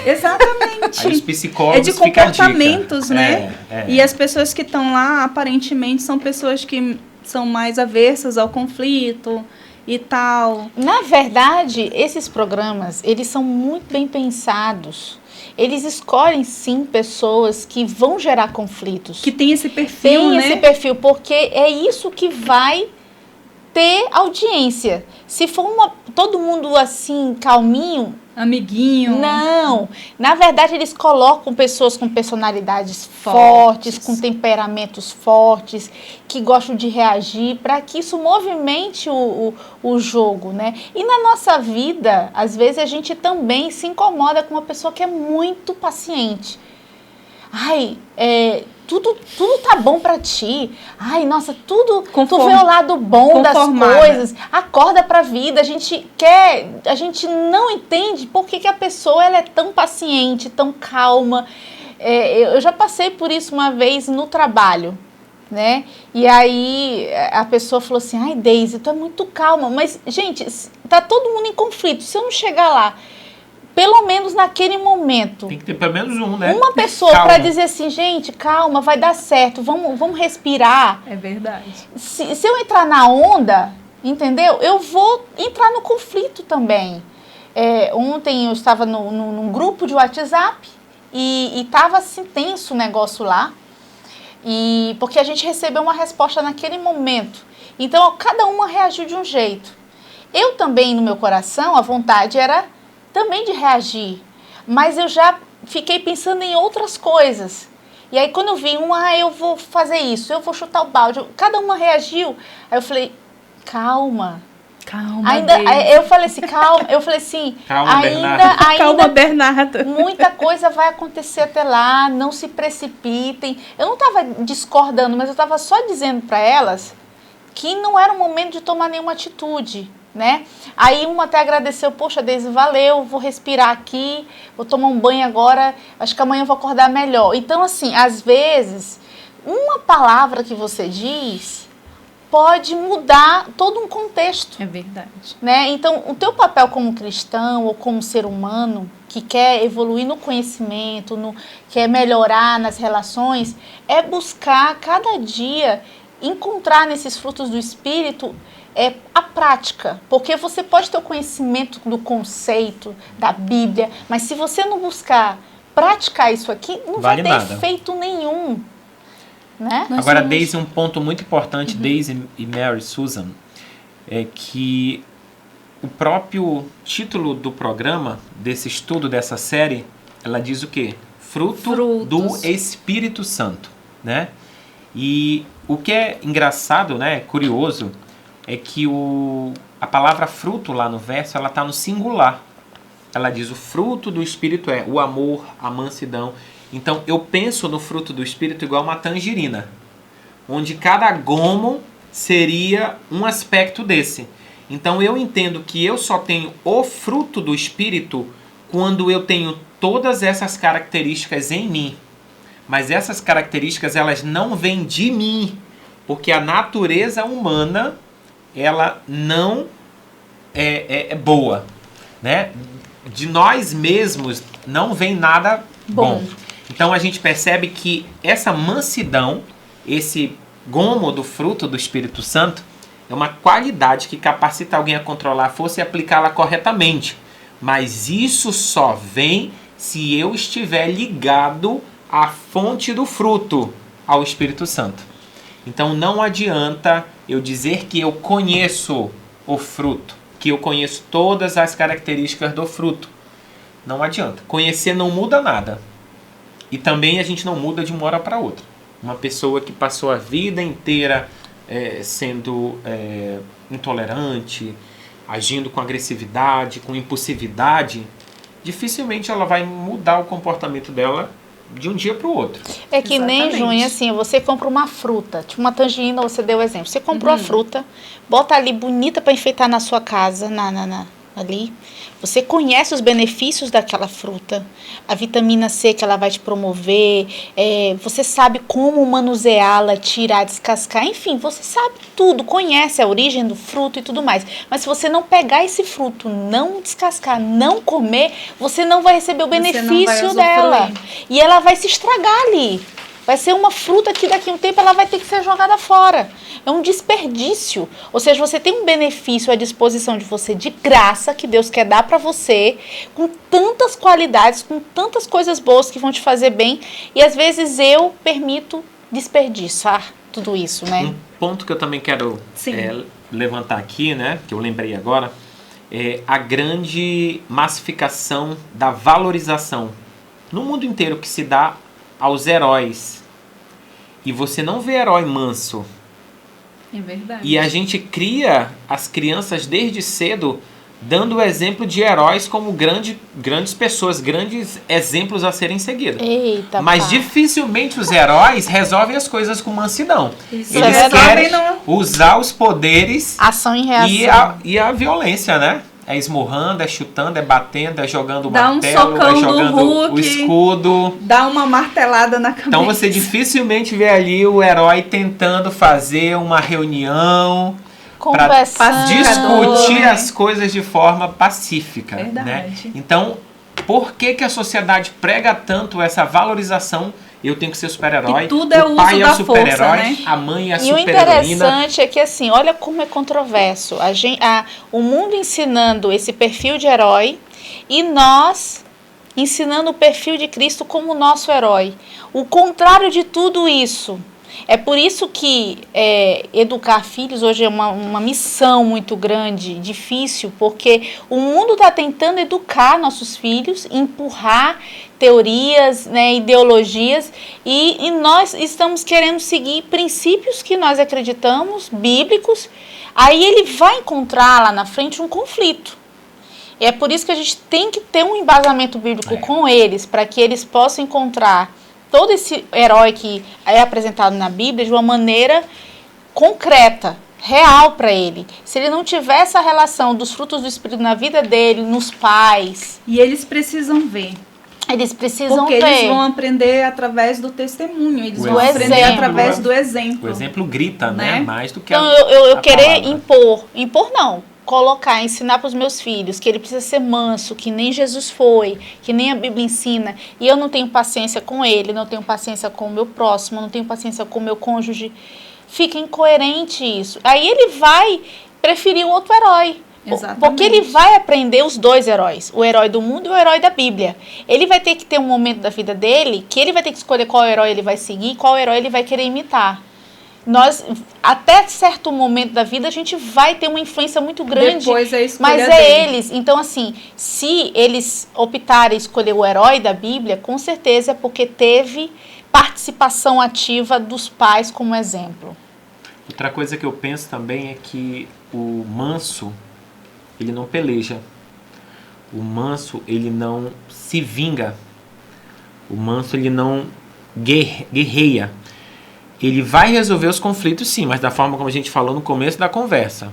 Speaker 1: Exatamente.
Speaker 2: Aí os psicólogos
Speaker 1: de
Speaker 2: fica a dica.
Speaker 1: comportamentos, né? E as pessoas que estão lá, aparentemente, são pessoas que são mais aversas ao conflito e tal.
Speaker 3: Na verdade, esses programas, eles são muito bem pensados. Eles escolhem, sim, pessoas que vão gerar conflitos.
Speaker 1: Que tem esse perfil, né?
Speaker 3: Tem esse perfil, porque é isso que vai ter audiência. Se for todo mundo assim, calminho...
Speaker 1: Amiguinho.
Speaker 3: Não. Na verdade, eles colocam pessoas com personalidades fortes, com temperamentos fortes, que gostam de reagir, para que isso movimente o jogo, né? E na nossa vida, às vezes, a gente também se incomoda com uma pessoa que é muito paciente. Tudo tá bom pra ti. Nossa, tu vê o lado bom das coisas. Acorda pra vida. A gente não entende por que a pessoa ela é tão paciente, tão calma. Eu já passei por isso uma vez no trabalho, né? E aí a pessoa falou assim, Deise, tu é muito calma. Mas, gente, tá todo mundo em conflito. Se eu não chegar lá, pelo menos naquele momento.
Speaker 2: Tem que ter pelo menos um, né?
Speaker 3: Uma pessoa para dizer assim, gente, calma, vai dar certo, vamos respirar.
Speaker 1: É verdade.
Speaker 3: Se eu entrar na onda, entendeu? Eu vou entrar no conflito também. Ontem eu estava num grupo de WhatsApp e estava assim, tenso o negócio lá. Porque a gente recebeu uma resposta naquele momento. Então, cada uma reagiu de um jeito. Eu também, no meu coração, a vontade era também de reagir. mas eu já fiquei pensando em outras coisas. E aí quando eu vi eu vou fazer isso, eu vou chutar o balde, cada uma reagiu. Aí eu falei, calma. Eu falei assim, calma. Eu falei assim,
Speaker 1: Calma, Bernarda.
Speaker 3: Muita coisa vai acontecer até lá, não se precipitem. Eu não estava discordando, mas eu estava só dizendo para elas que não era o momento de tomar nenhuma atitude, né? Aí uma até agradeceu, poxa, Deise, valeu, vou respirar aqui, vou tomar um banho agora, acho que amanhã eu vou acordar melhor. Então, assim, às vezes, uma palavra que você diz pode mudar todo um contexto.
Speaker 1: É verdade.
Speaker 3: Né? Então, o teu papel como cristão ou como ser humano que quer evoluir no conhecimento, quer melhorar nas relações, é buscar cada dia encontrar nesses frutos do Espírito a prática. Porque você pode ter o conhecimento do conceito, da Bíblia, mas se você não buscar praticar isso aqui, não vai ter efeito nenhum. Né?
Speaker 2: Agora, Deise, um ponto muito importante, Deise e Mary Susan, é que o próprio título do programa, desse estudo, dessa série, ela diz o quê? Frutos do Espírito Santo, né? E o que é engraçado, né, curioso, é que a palavra fruto lá no verso, ela está no singular. Ela diz o fruto do Espírito é o amor, a mansidão. Então, eu penso no fruto do Espírito igual uma tangerina, onde cada gomo seria um aspecto desse. Então, eu entendo que eu só tenho o fruto do Espírito quando eu tenho todas essas características em mim. Mas essas características, elas não vêm de mim, porque a natureza humana, ela não é boa, né? De nós mesmos não vem nada bom. Então a gente percebe que essa mansidão, esse gomo do fruto do Espírito Santo, é uma qualidade que capacita alguém a controlar a força e aplicá-la corretamente. Mas isso só vem se eu estiver ligado à fonte do fruto, ao Espírito Santo. Então não adianta eu dizer que eu conheço o fruto, que eu conheço todas as características do fruto. Não adianta. Conhecer não muda nada. E também a gente não muda de uma hora para outra. Uma pessoa que passou a vida inteira sendo intolerante, agindo com agressividade, com impulsividade, dificilmente ela vai mudar o comportamento dela de um dia para o outro.
Speaker 3: É que nem, Júnior, assim, você compra uma fruta, tipo uma tangerina, você deu o exemplo. Você comprou a fruta, bota ali bonita para enfeitar na sua casa, ali. Você conhece os benefícios daquela fruta, a vitamina C que ela vai te promover, você sabe como manuseá-la, tirar, descascar, enfim, você sabe tudo, conhece a origem do fruto e tudo mais. Mas se você não pegar esse fruto, não descascar, não comer, você não vai receber o benefício dela. E ela vai se estragar ali. Vai ser uma fruta que daqui a um tempo ela vai ter que ser jogada fora. É um desperdício. Ou seja, você tem um benefício à disposição de você de graça que Deus quer dar para você, com tantas qualidades, com tantas coisas boas que vão te fazer bem. E às vezes eu permito desperdiçar tudo isso, né?
Speaker 2: Um ponto que eu também quero levantar aqui, né? Que eu lembrei agora, é a grande massificação da valorização no mundo inteiro que se dá aos heróis. E você não vê herói manso.
Speaker 1: É verdade.
Speaker 2: E a gente cria as crianças desde cedo dando o exemplo de heróis como grandes pessoas, grandes exemplos a serem seguidos.
Speaker 3: Eita,
Speaker 2: mas dificilmente os heróis resolvem as coisas com mansidão.
Speaker 3: Isso
Speaker 2: eles querem usar os poderes,
Speaker 3: ação e reação.
Speaker 2: E a violência, né? É esmurrando, é chutando, é batendo, é jogando o
Speaker 1: martelo,
Speaker 2: um socão é jogando Hulk, o escudo.
Speaker 1: Dá uma martelada na cabeça.
Speaker 2: Então você dificilmente vê ali o herói tentando fazer uma reunião para discutir as coisas de forma pacífica.
Speaker 1: Verdade.
Speaker 2: Né? Então, por que a sociedade prega tanto essa valorização? Eu tenho que ser super-herói.
Speaker 1: Tudo é o
Speaker 2: pai
Speaker 1: uso
Speaker 2: é
Speaker 1: da
Speaker 2: o super-herói,
Speaker 1: força, né?
Speaker 2: a mãe é a
Speaker 3: super-heroína. E o interessante é que, assim, olha como é controverso. O mundo ensinando esse perfil de herói e nós ensinando o perfil de Cristo como nosso herói. O contrário de tudo isso É por isso que educar filhos hoje é uma missão muito grande, difícil, porque o mundo está tentando educar nossos filhos, empurrar teorias, né, ideologias, e nós estamos querendo seguir princípios que nós acreditamos, bíblicos. Aí ele vai encontrar lá na frente um conflito. E é por isso que a gente tem que ter um embasamento bíblico com eles, para que eles possam encontrar todo esse herói que é apresentado na Bíblia de uma maneira concreta, real para ele. Se ele não tiver essa relação dos frutos do Espírito na vida dele, nos pais...
Speaker 1: E eles precisam ver.
Speaker 3: Eles precisam
Speaker 1: Porque
Speaker 3: ver.
Speaker 1: eles vão aprender através do testemunho, eles vão aprender
Speaker 3: exemplo,
Speaker 1: através do exemplo.
Speaker 2: O exemplo grita, né? Mais do que
Speaker 3: então,
Speaker 2: a
Speaker 3: eu querer
Speaker 2: palavra.
Speaker 3: impor não, colocar, ensinar para os meus filhos que ele precisa ser manso, que nem Jesus foi, que nem a Bíblia ensina, e eu não tenho paciência com ele, não tenho paciência com o meu próximo, não tenho paciência com o meu cônjuge, fica incoerente isso. Aí ele vai preferir um outro herói.
Speaker 1: Exatamente.
Speaker 3: Porque ele vai aprender os dois heróis, o herói do mundo e o herói da Bíblia. Ele vai ter que ter um momento da vida dele que ele vai ter que escolher qual herói ele vai seguir, qual herói ele vai querer imitar. Nós, até certo momento da vida, a gente vai ter uma influência muito grande.
Speaker 1: Depois é a escolha
Speaker 3: mas
Speaker 1: dele.
Speaker 3: eles. Então, assim, se eles optarem escolher o herói da Bíblia, com certeza é porque teve participação ativa dos pais como exemplo.
Speaker 2: Outra coisa que eu penso também é que o manso, ele não peleja. O manso, ele não se vinga. O manso, ele não guerreia. Ele vai resolver os conflitos, sim, mas da forma como a gente falou no começo da conversa.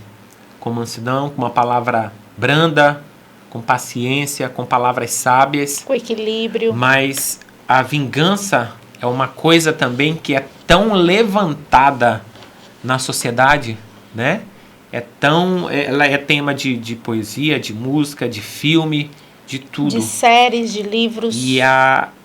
Speaker 2: Com mansidão, com uma palavra branda, com paciência, com palavras sábias.
Speaker 3: Com equilíbrio.
Speaker 2: Mas a vingança é uma coisa também que é tão levantada na sociedade, né? Ela é tema de poesia, de música, de filme, de tudo.
Speaker 3: De séries, de livros.
Speaker 2: E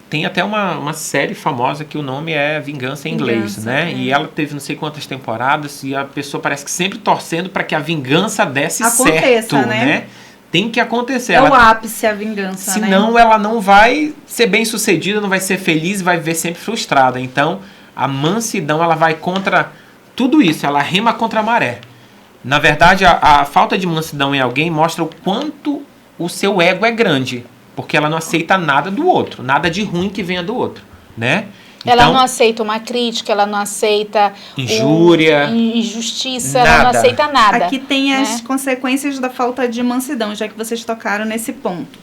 Speaker 2: tem até uma série famosa que o nome é Vingança em inglês, né?
Speaker 1: É.
Speaker 2: E ela teve não sei quantas temporadas e a pessoa parece que sempre torcendo para que a vingança desse
Speaker 1: Aconteça,
Speaker 2: certo,
Speaker 1: né?
Speaker 2: Tem que acontecer.
Speaker 1: É o ápice a vingança,
Speaker 2: Senão ela não vai ser bem sucedida, não vai ser feliz e vai viver sempre frustrada. Então, a mansidão, ela vai contra tudo isso, ela rema contra a maré. Na verdade, a falta de mansidão em alguém mostra o quanto o seu ego é grande, porque ela não aceita nada do outro, nada de ruim que venha do outro, né?
Speaker 3: Ela
Speaker 2: Então,
Speaker 3: não aceita uma crítica, ela não aceita
Speaker 2: injúria,
Speaker 3: injustiça, ela não
Speaker 2: nada.
Speaker 3: aceita nada.
Speaker 1: Aqui tem as
Speaker 3: né?
Speaker 1: consequências da falta de mansidão, já que vocês tocaram nesse ponto.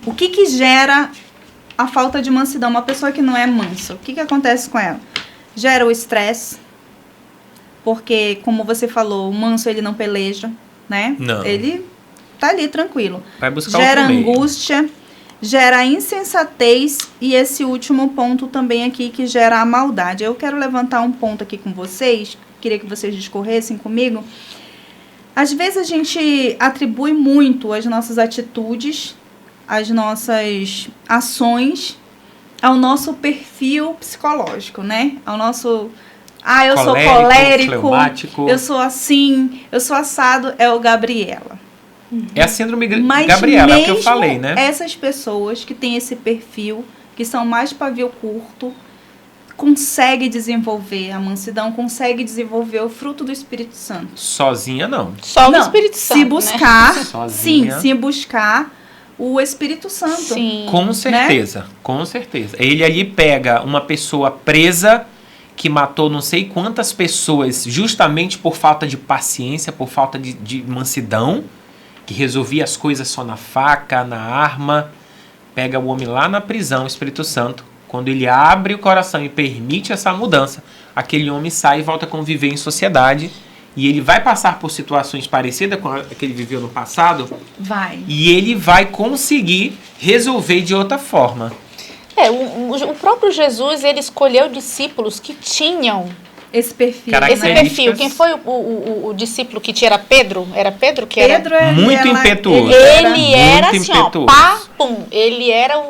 Speaker 1: O que gera a falta de mansidão? Uma pessoa que não é mansa, o que acontece com ela? Gera o estresse, porque, como você falou, o manso ele não peleja, né?
Speaker 2: Não.
Speaker 1: Ele tá ali tranquilo.
Speaker 2: vai buscar
Speaker 1: Gera
Speaker 2: outro meio.
Speaker 1: angústia, gera insensatez e esse último ponto também aqui que gera a maldade. Eu quero levantar um ponto aqui com vocês, queria que vocês discorressem comigo. Às vezes a gente atribui muito as nossas atitudes, as nossas ações ao nosso perfil psicológico, né? Ao nosso... eu sou colérico,
Speaker 2: fleumático.
Speaker 1: eu sou assim, eu sou assado, é o Gabriela.
Speaker 2: É a síndrome
Speaker 1: Mas
Speaker 2: Gabriela, é o que eu
Speaker 1: mesmo
Speaker 2: falei, né?
Speaker 1: essas pessoas que têm esse perfil, que são mais pavio curto, conseguem desenvolver a mansidão, conseguem desenvolver o fruto do Espírito Santo.
Speaker 2: Sozinha, não.
Speaker 3: Só o
Speaker 1: Não,
Speaker 3: Espírito Santo,
Speaker 1: se buscar,
Speaker 2: né?
Speaker 1: sim,
Speaker 2: Sozinha.
Speaker 1: se buscar o Espírito Santo.
Speaker 3: Sim.
Speaker 2: Com certeza, com certeza. Ele ali pega uma pessoa presa que matou não sei quantas pessoas justamente por falta de paciência, por falta de mansidão, que resolvia as coisas só na faca, na arma. Pega o homem lá na prisão, o Espírito Santo. Quando ele abre o coração e permite essa mudança, aquele homem sai e volta a conviver em sociedade. E ele vai passar por situações parecidas com a que ele viveu no passado.
Speaker 1: Vai.
Speaker 2: E ele vai conseguir resolver de outra forma.
Speaker 3: O próprio Jesus, ele escolheu discípulos que tinham
Speaker 1: Esse perfil.
Speaker 2: Características.
Speaker 3: esse perfil. Quem foi o discípulo que tinha? Era Pedro? Era Pedro que era?
Speaker 1: Pedro
Speaker 2: Muito impetuoso.
Speaker 3: Ele era
Speaker 2: muito
Speaker 3: assim, ó,
Speaker 2: impetuoso.
Speaker 3: pá, pum. Ele era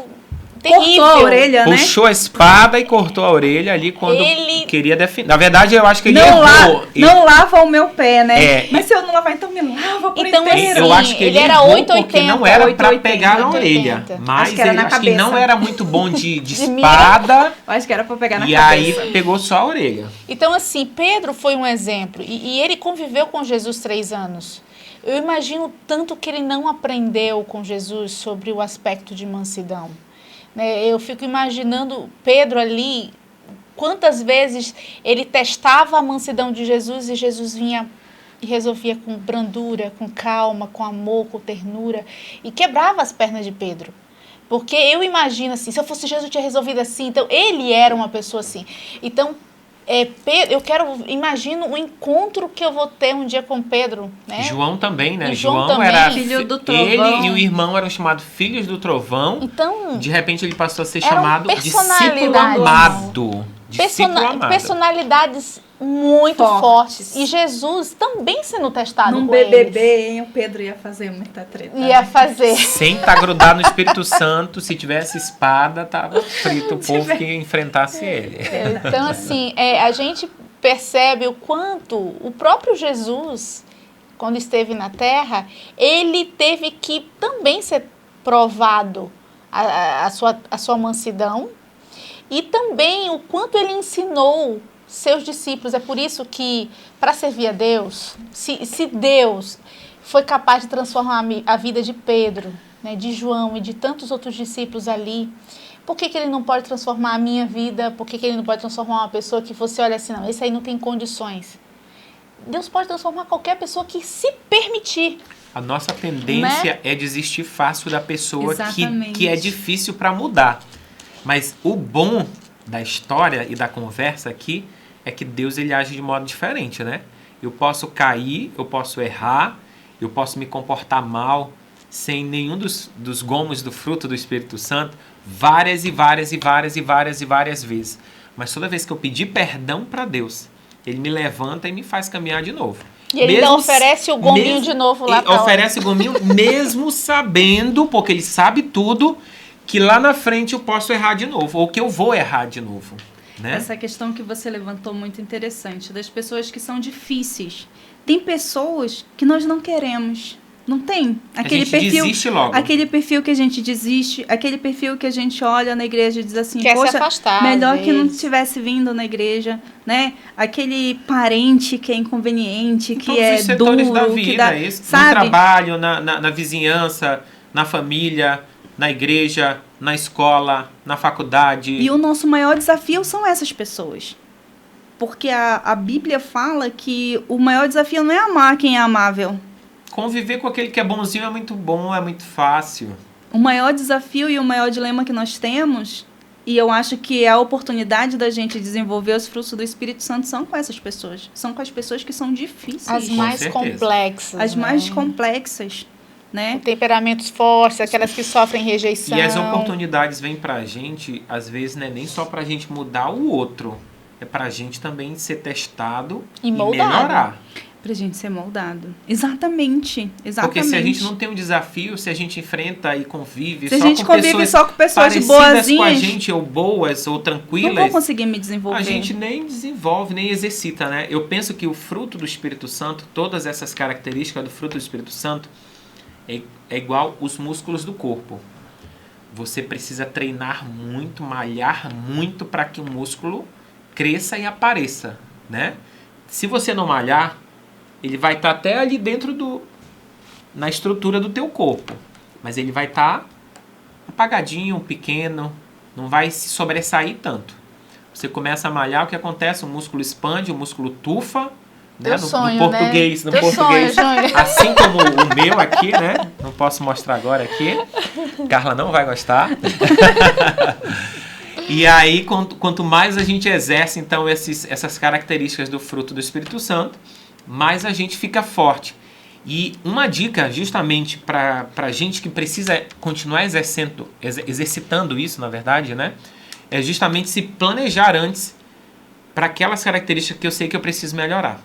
Speaker 3: terrível.
Speaker 1: Cortou a orelha, né?
Speaker 2: Puxou a espada e cortou a orelha ali quando queria defender. Na verdade, eu acho que ele
Speaker 1: Não,
Speaker 2: errou.
Speaker 1: não lava o meu pé, né?
Speaker 2: É,
Speaker 1: Mas se eu não lavar, então me lava por
Speaker 3: Então,
Speaker 1: inteiro.
Speaker 2: eu acho que ele
Speaker 3: era
Speaker 2: errou
Speaker 3: 880,
Speaker 2: porque não era pra
Speaker 1: 880,
Speaker 2: pegar na
Speaker 3: 880.
Speaker 2: orelha. Mas
Speaker 1: Acho que era
Speaker 2: ele
Speaker 1: na
Speaker 2: acho que
Speaker 1: cabeça.
Speaker 2: não era muito bom de
Speaker 3: mira.
Speaker 2: espada.
Speaker 1: Eu acho que era pra pegar na
Speaker 2: E
Speaker 1: cabeça.
Speaker 2: aí pegou só a orelha.
Speaker 3: Então, assim, Pedro foi um exemplo. E ele conviveu com Jesus 3 anos. Eu imagino tanto que ele não aprendeu com Jesus sobre o aspecto de mansidão. Né? Eu fico imaginando Pedro ali, quantas vezes ele testava a mansidão de Jesus e Jesus vinha e resolvia com brandura, com calma, com amor, com ternura e quebrava as pernas de Pedro. Porque eu imagino assim, se eu fosse Jesus eu tinha resolvido assim. Então ele era uma pessoa assim. Então Pedro, imagino o encontro que eu vou ter um dia com Pedro, né?
Speaker 2: João também, né?
Speaker 3: E João também.
Speaker 2: era
Speaker 1: Filho do trovão.
Speaker 2: Ele e o irmão eram chamados filhos do trovão.
Speaker 3: Então,
Speaker 2: De repente ele passou a ser
Speaker 3: Eram
Speaker 2: chamado discípulo
Speaker 3: personalidades.
Speaker 2: amado. Discípulo amado.
Speaker 3: personalidades muito fortes. E Jesus também sendo testado
Speaker 1: Num
Speaker 3: com
Speaker 1: BBB,
Speaker 3: eles.
Speaker 1: hein? O Pedro ia fazer muita treta.
Speaker 3: Ia fazer.
Speaker 2: Sem estar grudado no Espírito Santo, se tivesse espada, tava frito o povo que enfrentasse ele.
Speaker 3: Então, assim, a gente percebe o quanto o próprio Jesus, quando esteve na Terra, ele teve que também ser provado a sua mansidão e também o quanto ele ensinou seus discípulos. É por isso que, para servir a Deus, se Deus foi capaz de transformar a vida de Pedro, né, de João e de tantos outros discípulos ali, por que ele não pode transformar a minha vida? Por que ele não pode transformar uma pessoa que você olha assim, não, esse aí não tem condições? Deus pode transformar qualquer pessoa que se permitir.
Speaker 2: A nossa tendência é desistir fácil da pessoa
Speaker 1: Exatamente.
Speaker 2: que é difícil para mudar. Mas o bom da história e da conversa aqui é que Deus ele age de modo diferente, né? Eu posso cair, eu posso errar, eu posso me comportar mal sem nenhum dos gomos do fruto do Espírito Santo várias vezes. Mas toda vez que eu pedir perdão para Deus, Ele me levanta e me faz caminhar de novo.
Speaker 3: E ele ainda oferece o gominho de novo lá para
Speaker 2: oferece o gominho mesmo sabendo, porque Ele sabe tudo, que lá na frente eu posso errar de novo, ou que eu vou errar de novo. Né?
Speaker 1: Essa questão que você levantou muito interessante, das pessoas que são difíceis. Tem pessoas que nós não queremos. Não tem? Aquele
Speaker 2: a gente
Speaker 1: perfil,
Speaker 2: desiste logo.
Speaker 1: aquele perfil que a gente desiste, aquele perfil que a gente olha na igreja e diz assim,
Speaker 3: quer
Speaker 1: poxa,
Speaker 3: se afastar,
Speaker 1: melhor
Speaker 3: às
Speaker 1: que não
Speaker 3: vezes.
Speaker 1: tivesse vindo na igreja, né? Aquele parente que é inconveniente,
Speaker 2: Em
Speaker 1: que
Speaker 2: todos
Speaker 1: é
Speaker 2: os setores
Speaker 1: duro,
Speaker 2: da vida,
Speaker 1: que dá,
Speaker 2: isso, no
Speaker 1: sabe?
Speaker 2: trabalho, na vizinhança, na família, na igreja, na escola, na faculdade.
Speaker 1: E o nosso maior desafio são essas pessoas. Porque a Bíblia fala que o maior desafio não é amar quem é amável.
Speaker 2: Conviver com aquele que é bonzinho é muito bom, é muito fácil.
Speaker 1: O maior desafio e o maior dilema que nós temos, e eu acho que é a oportunidade da gente desenvolver os frutos do Espírito Santo, são com essas pessoas. São com as pessoas que são difíceis.
Speaker 3: As mais
Speaker 2: certeza.
Speaker 3: complexas.
Speaker 1: As
Speaker 3: né?
Speaker 1: mais complexas, né?
Speaker 3: Com temperamentos fortes, aquelas que sofrem rejeição.
Speaker 2: E as oportunidades vêm pra gente, às vezes, não é nem só pra gente mudar o outro. É pra gente também ser testado
Speaker 3: E
Speaker 2: e
Speaker 3: moldado.
Speaker 2: melhorar.
Speaker 1: Pra gente ser moldado. Exatamente.
Speaker 2: Porque se a gente não tem um desafio, se a gente enfrenta e convive
Speaker 1: Se a
Speaker 2: só
Speaker 1: gente
Speaker 2: com
Speaker 1: convive
Speaker 2: pessoas
Speaker 1: só com pessoas
Speaker 2: parecidas com a
Speaker 1: boazinhas,
Speaker 2: gente, ou boas, ou
Speaker 1: não
Speaker 2: tranquilas,
Speaker 1: vou conseguir me desenvolver.
Speaker 2: a gente nem desenvolve, nem exercita, né? Eu penso que o fruto do Espírito Santo, todas essas características do fruto do Espírito Santo, é igual os músculos do corpo. Você precisa treinar muito, malhar muito para que o músculo cresça e apareça, né? Se você não malhar, ele vai estar até ali dentro na estrutura do teu corpo, mas ele vai estar apagadinho, pequeno, não vai se sobressair tanto. Você começa a malhar, o que acontece? O músculo expande, o músculo tufa, né?
Speaker 3: Teu sonho,
Speaker 2: no português,
Speaker 3: né?
Speaker 2: no
Speaker 3: Teu
Speaker 2: português,
Speaker 3: sonho, Júnior.
Speaker 2: assim como o meu aqui, né? Não posso mostrar agora aqui. Carla não vai gostar. E aí, quanto mais a gente exerce, então, essas características do fruto do Espírito Santo, mais a gente fica forte. E uma dica, justamente, para gente que precisa continuar exercitando isso, na verdade, né? É justamente se planejar antes para aquelas características que eu sei que eu preciso melhorar.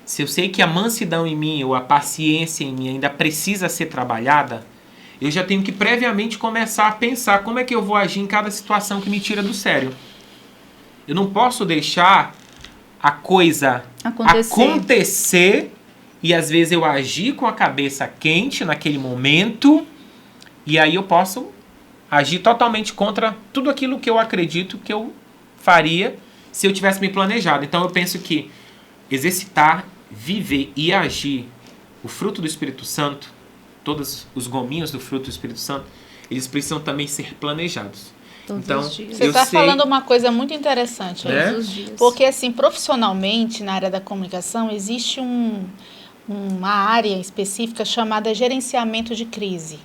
Speaker 2: Se eu sei que a mansidão em mim ou a paciência em mim ainda precisa ser trabalhada, eu já tenho que previamente começar a pensar como é que eu vou agir em cada situação que me tira do sério. Eu não posso deixar a coisa acontecer e às vezes eu agir com a cabeça quente naquele momento e aí eu posso agir totalmente contra tudo aquilo que eu acredito que eu faria se eu tivesse me planejado. Então eu penso que exercitar, viver e agir o fruto do Espírito Santo, todos os gominhos do fruto do Espírito Santo, eles precisam também ser planejados.
Speaker 1: Todos
Speaker 2: então,
Speaker 1: os dias.
Speaker 3: Você está falando uma coisa muito interessante.
Speaker 2: Né?
Speaker 1: Todos os dias.
Speaker 3: Porque, assim, profissionalmente, na área da comunicação, existe uma área específica chamada gerenciamento de crise.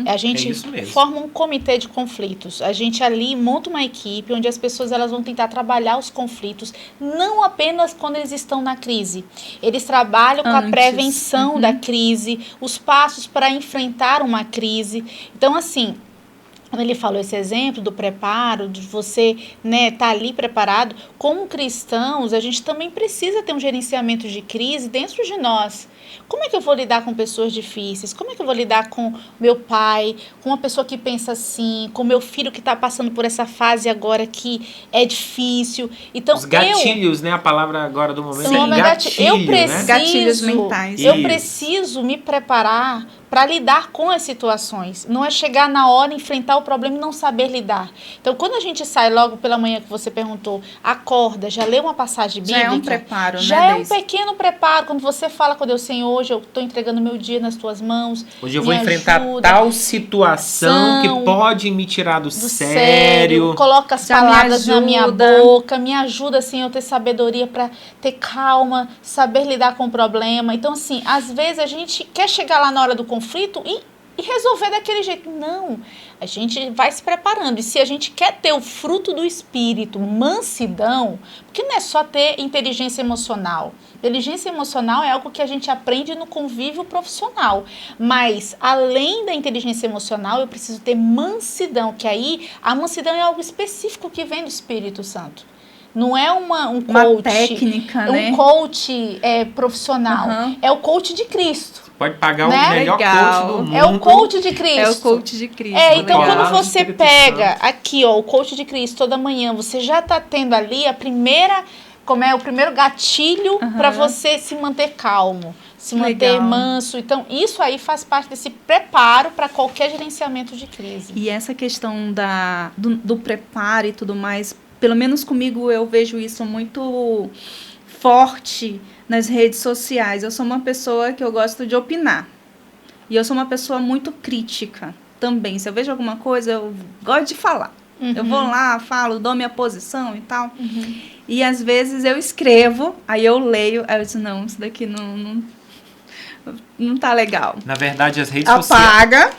Speaker 3: A gente
Speaker 2: isso mesmo.
Speaker 3: forma um comitê de conflitos. A gente ali monta uma equipe onde as pessoas elas vão tentar trabalhar os conflitos, não apenas quando eles estão na crise. Eles trabalham com a prevenção da crise, os passos para enfrentar uma crise. Então, assim, quando ele falou esse exemplo do preparo, de você tá ali preparado, como cristãos, a gente também precisa ter um gerenciamento de crise dentro de nós. Como é que eu vou lidar com pessoas difíceis? Como é que eu vou lidar com meu pai, com uma pessoa que pensa assim, com meu filho que está passando por essa fase agora que é difícil? Então,
Speaker 2: os gatilhos, né? A palavra agora do momento
Speaker 3: é gatilho,
Speaker 2: eu
Speaker 3: preciso,
Speaker 2: né?
Speaker 1: Gatilhos mentais.
Speaker 3: Eu preciso me preparar para lidar com as situações. Não é chegar na hora, enfrentar o problema e não saber lidar. Então, quando a gente sai logo pela manhã que você perguntou, acorda, já lê uma passagem bíblica.
Speaker 1: Já é um preparo,
Speaker 3: já
Speaker 1: né?
Speaker 3: É um pequeno preparo. Quando você fala com Deus, Senhor, hoje eu estou entregando meu dia nas tuas mãos.
Speaker 2: Hoje eu vou enfrentar tal situação que pode me tirar do sério.
Speaker 3: Coloca as palavras na minha boca. Me ajuda, Senhor, a ter sabedoria para ter calma, saber lidar com o problema. Então, assim, às vezes a gente quer chegar lá na hora do conflito e resolver daquele jeito. Não, a gente vai se preparando. E se a gente quer ter o fruto do Espírito, mansidão, porque não é só ter inteligência emocional. Inteligência emocional é algo que a gente aprende no convívio profissional. Mas, além da inteligência emocional, eu preciso ter mansidão, que aí a mansidão é algo específico que vem do Espírito Santo. Não é um coach,
Speaker 1: uma técnica, né?
Speaker 3: Um coach profissional. É o coach de Cristo.
Speaker 2: Pode pagar o
Speaker 3: né?
Speaker 2: melhor coach do mundo.
Speaker 3: É o coach de Cristo.
Speaker 1: É o coach de Cristo.
Speaker 3: Então, quando você pega aqui, ó, o coach de Cristo toda manhã, você já está tendo ali o primeiro gatilho para você se manter calmo, se manter manso. Então, isso aí faz parte desse preparo para qualquer gerenciamento de crise.
Speaker 1: E essa questão do preparo e tudo mais, pelo menos comigo eu vejo isso muito forte nas redes sociais. Eu sou uma pessoa que eu gosto de opinar. E eu sou uma pessoa muito crítica também. Se eu vejo alguma coisa, eu gosto de falar. Eu vou lá, falo, dou minha posição e tal. E às vezes eu escrevo, aí eu leio, aí eu digo, não, isso daqui não tá legal.
Speaker 2: Na verdade, as redes sociais...
Speaker 1: Apaga.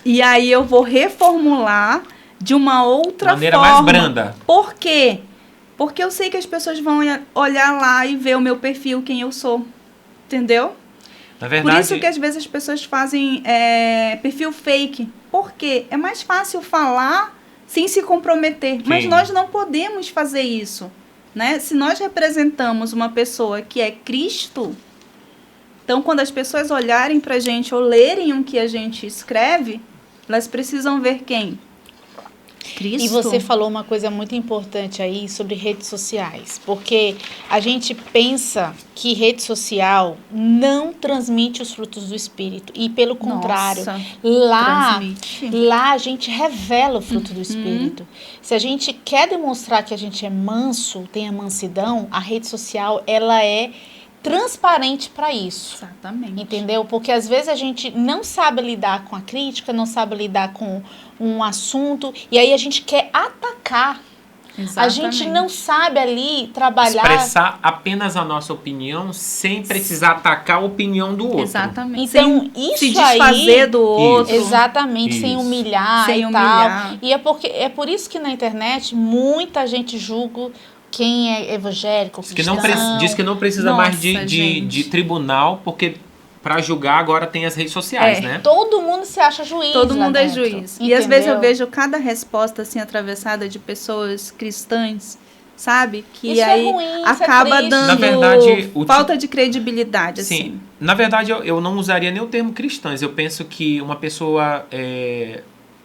Speaker 1: E aí eu vou reformular de uma outra
Speaker 2: maneira
Speaker 1: forma.
Speaker 2: mais branda.
Speaker 1: Por quê? Porque eu sei que as pessoas vão olhar lá e ver o meu perfil, quem eu sou. Entendeu?
Speaker 2: Na verdade...
Speaker 1: Por isso que às vezes as pessoas fazem perfil fake. Por quê? É mais fácil falar sem se comprometer. Sim. Mas nós não podemos fazer isso. Né? Se nós representamos uma pessoa que é Cristo, então quando as pessoas olharem pra gente ou lerem o que a gente escreve, elas precisam ver quem? Cristo.
Speaker 3: E você falou uma coisa muito importante aí sobre redes sociais, porque a gente pensa que rede social não transmite os frutos do Espírito, e pelo contrário, lá a gente revela o fruto do Espírito. Se a gente quer demonstrar que a gente é manso, tem a mansidão, a rede social ela é transparente para isso.
Speaker 1: Exatamente.
Speaker 3: Entendeu? Porque às vezes a gente não sabe lidar com a crítica, não sabe lidar com um assunto, e aí a gente quer atacar. Exatamente. A gente não sabe ali trabalhar...
Speaker 2: Expressar apenas a nossa opinião sem precisar atacar a opinião do outro.
Speaker 1: Exatamente.
Speaker 3: Então,
Speaker 1: sem
Speaker 3: isso
Speaker 1: se desfazer
Speaker 3: aí,
Speaker 1: do outro.
Speaker 3: Exatamente, sem humilhar
Speaker 1: sem
Speaker 3: e
Speaker 1: humilhar.
Speaker 3: tal. E é por isso que na internet muita gente julga quem é evangélico, cristão.
Speaker 2: Diz que não precisa mais de tribunal, porque para julgar agora tem as redes sociais, né?
Speaker 3: Todo mundo se acha juiz.
Speaker 1: Todo mundo
Speaker 3: dentro,
Speaker 1: é juiz.
Speaker 3: Entendeu?
Speaker 1: E às vezes eu vejo cada resposta assim atravessada de pessoas cristãs, sabe? Que
Speaker 3: Isso
Speaker 1: aí
Speaker 3: é ruim, isso
Speaker 1: acaba
Speaker 3: é triste.
Speaker 1: dando
Speaker 2: Na verdade,
Speaker 1: falta de credibilidade,
Speaker 2: Sim,
Speaker 1: assim.
Speaker 2: na verdade eu não usaria nem o termo cristãs. Eu penso que uma pessoa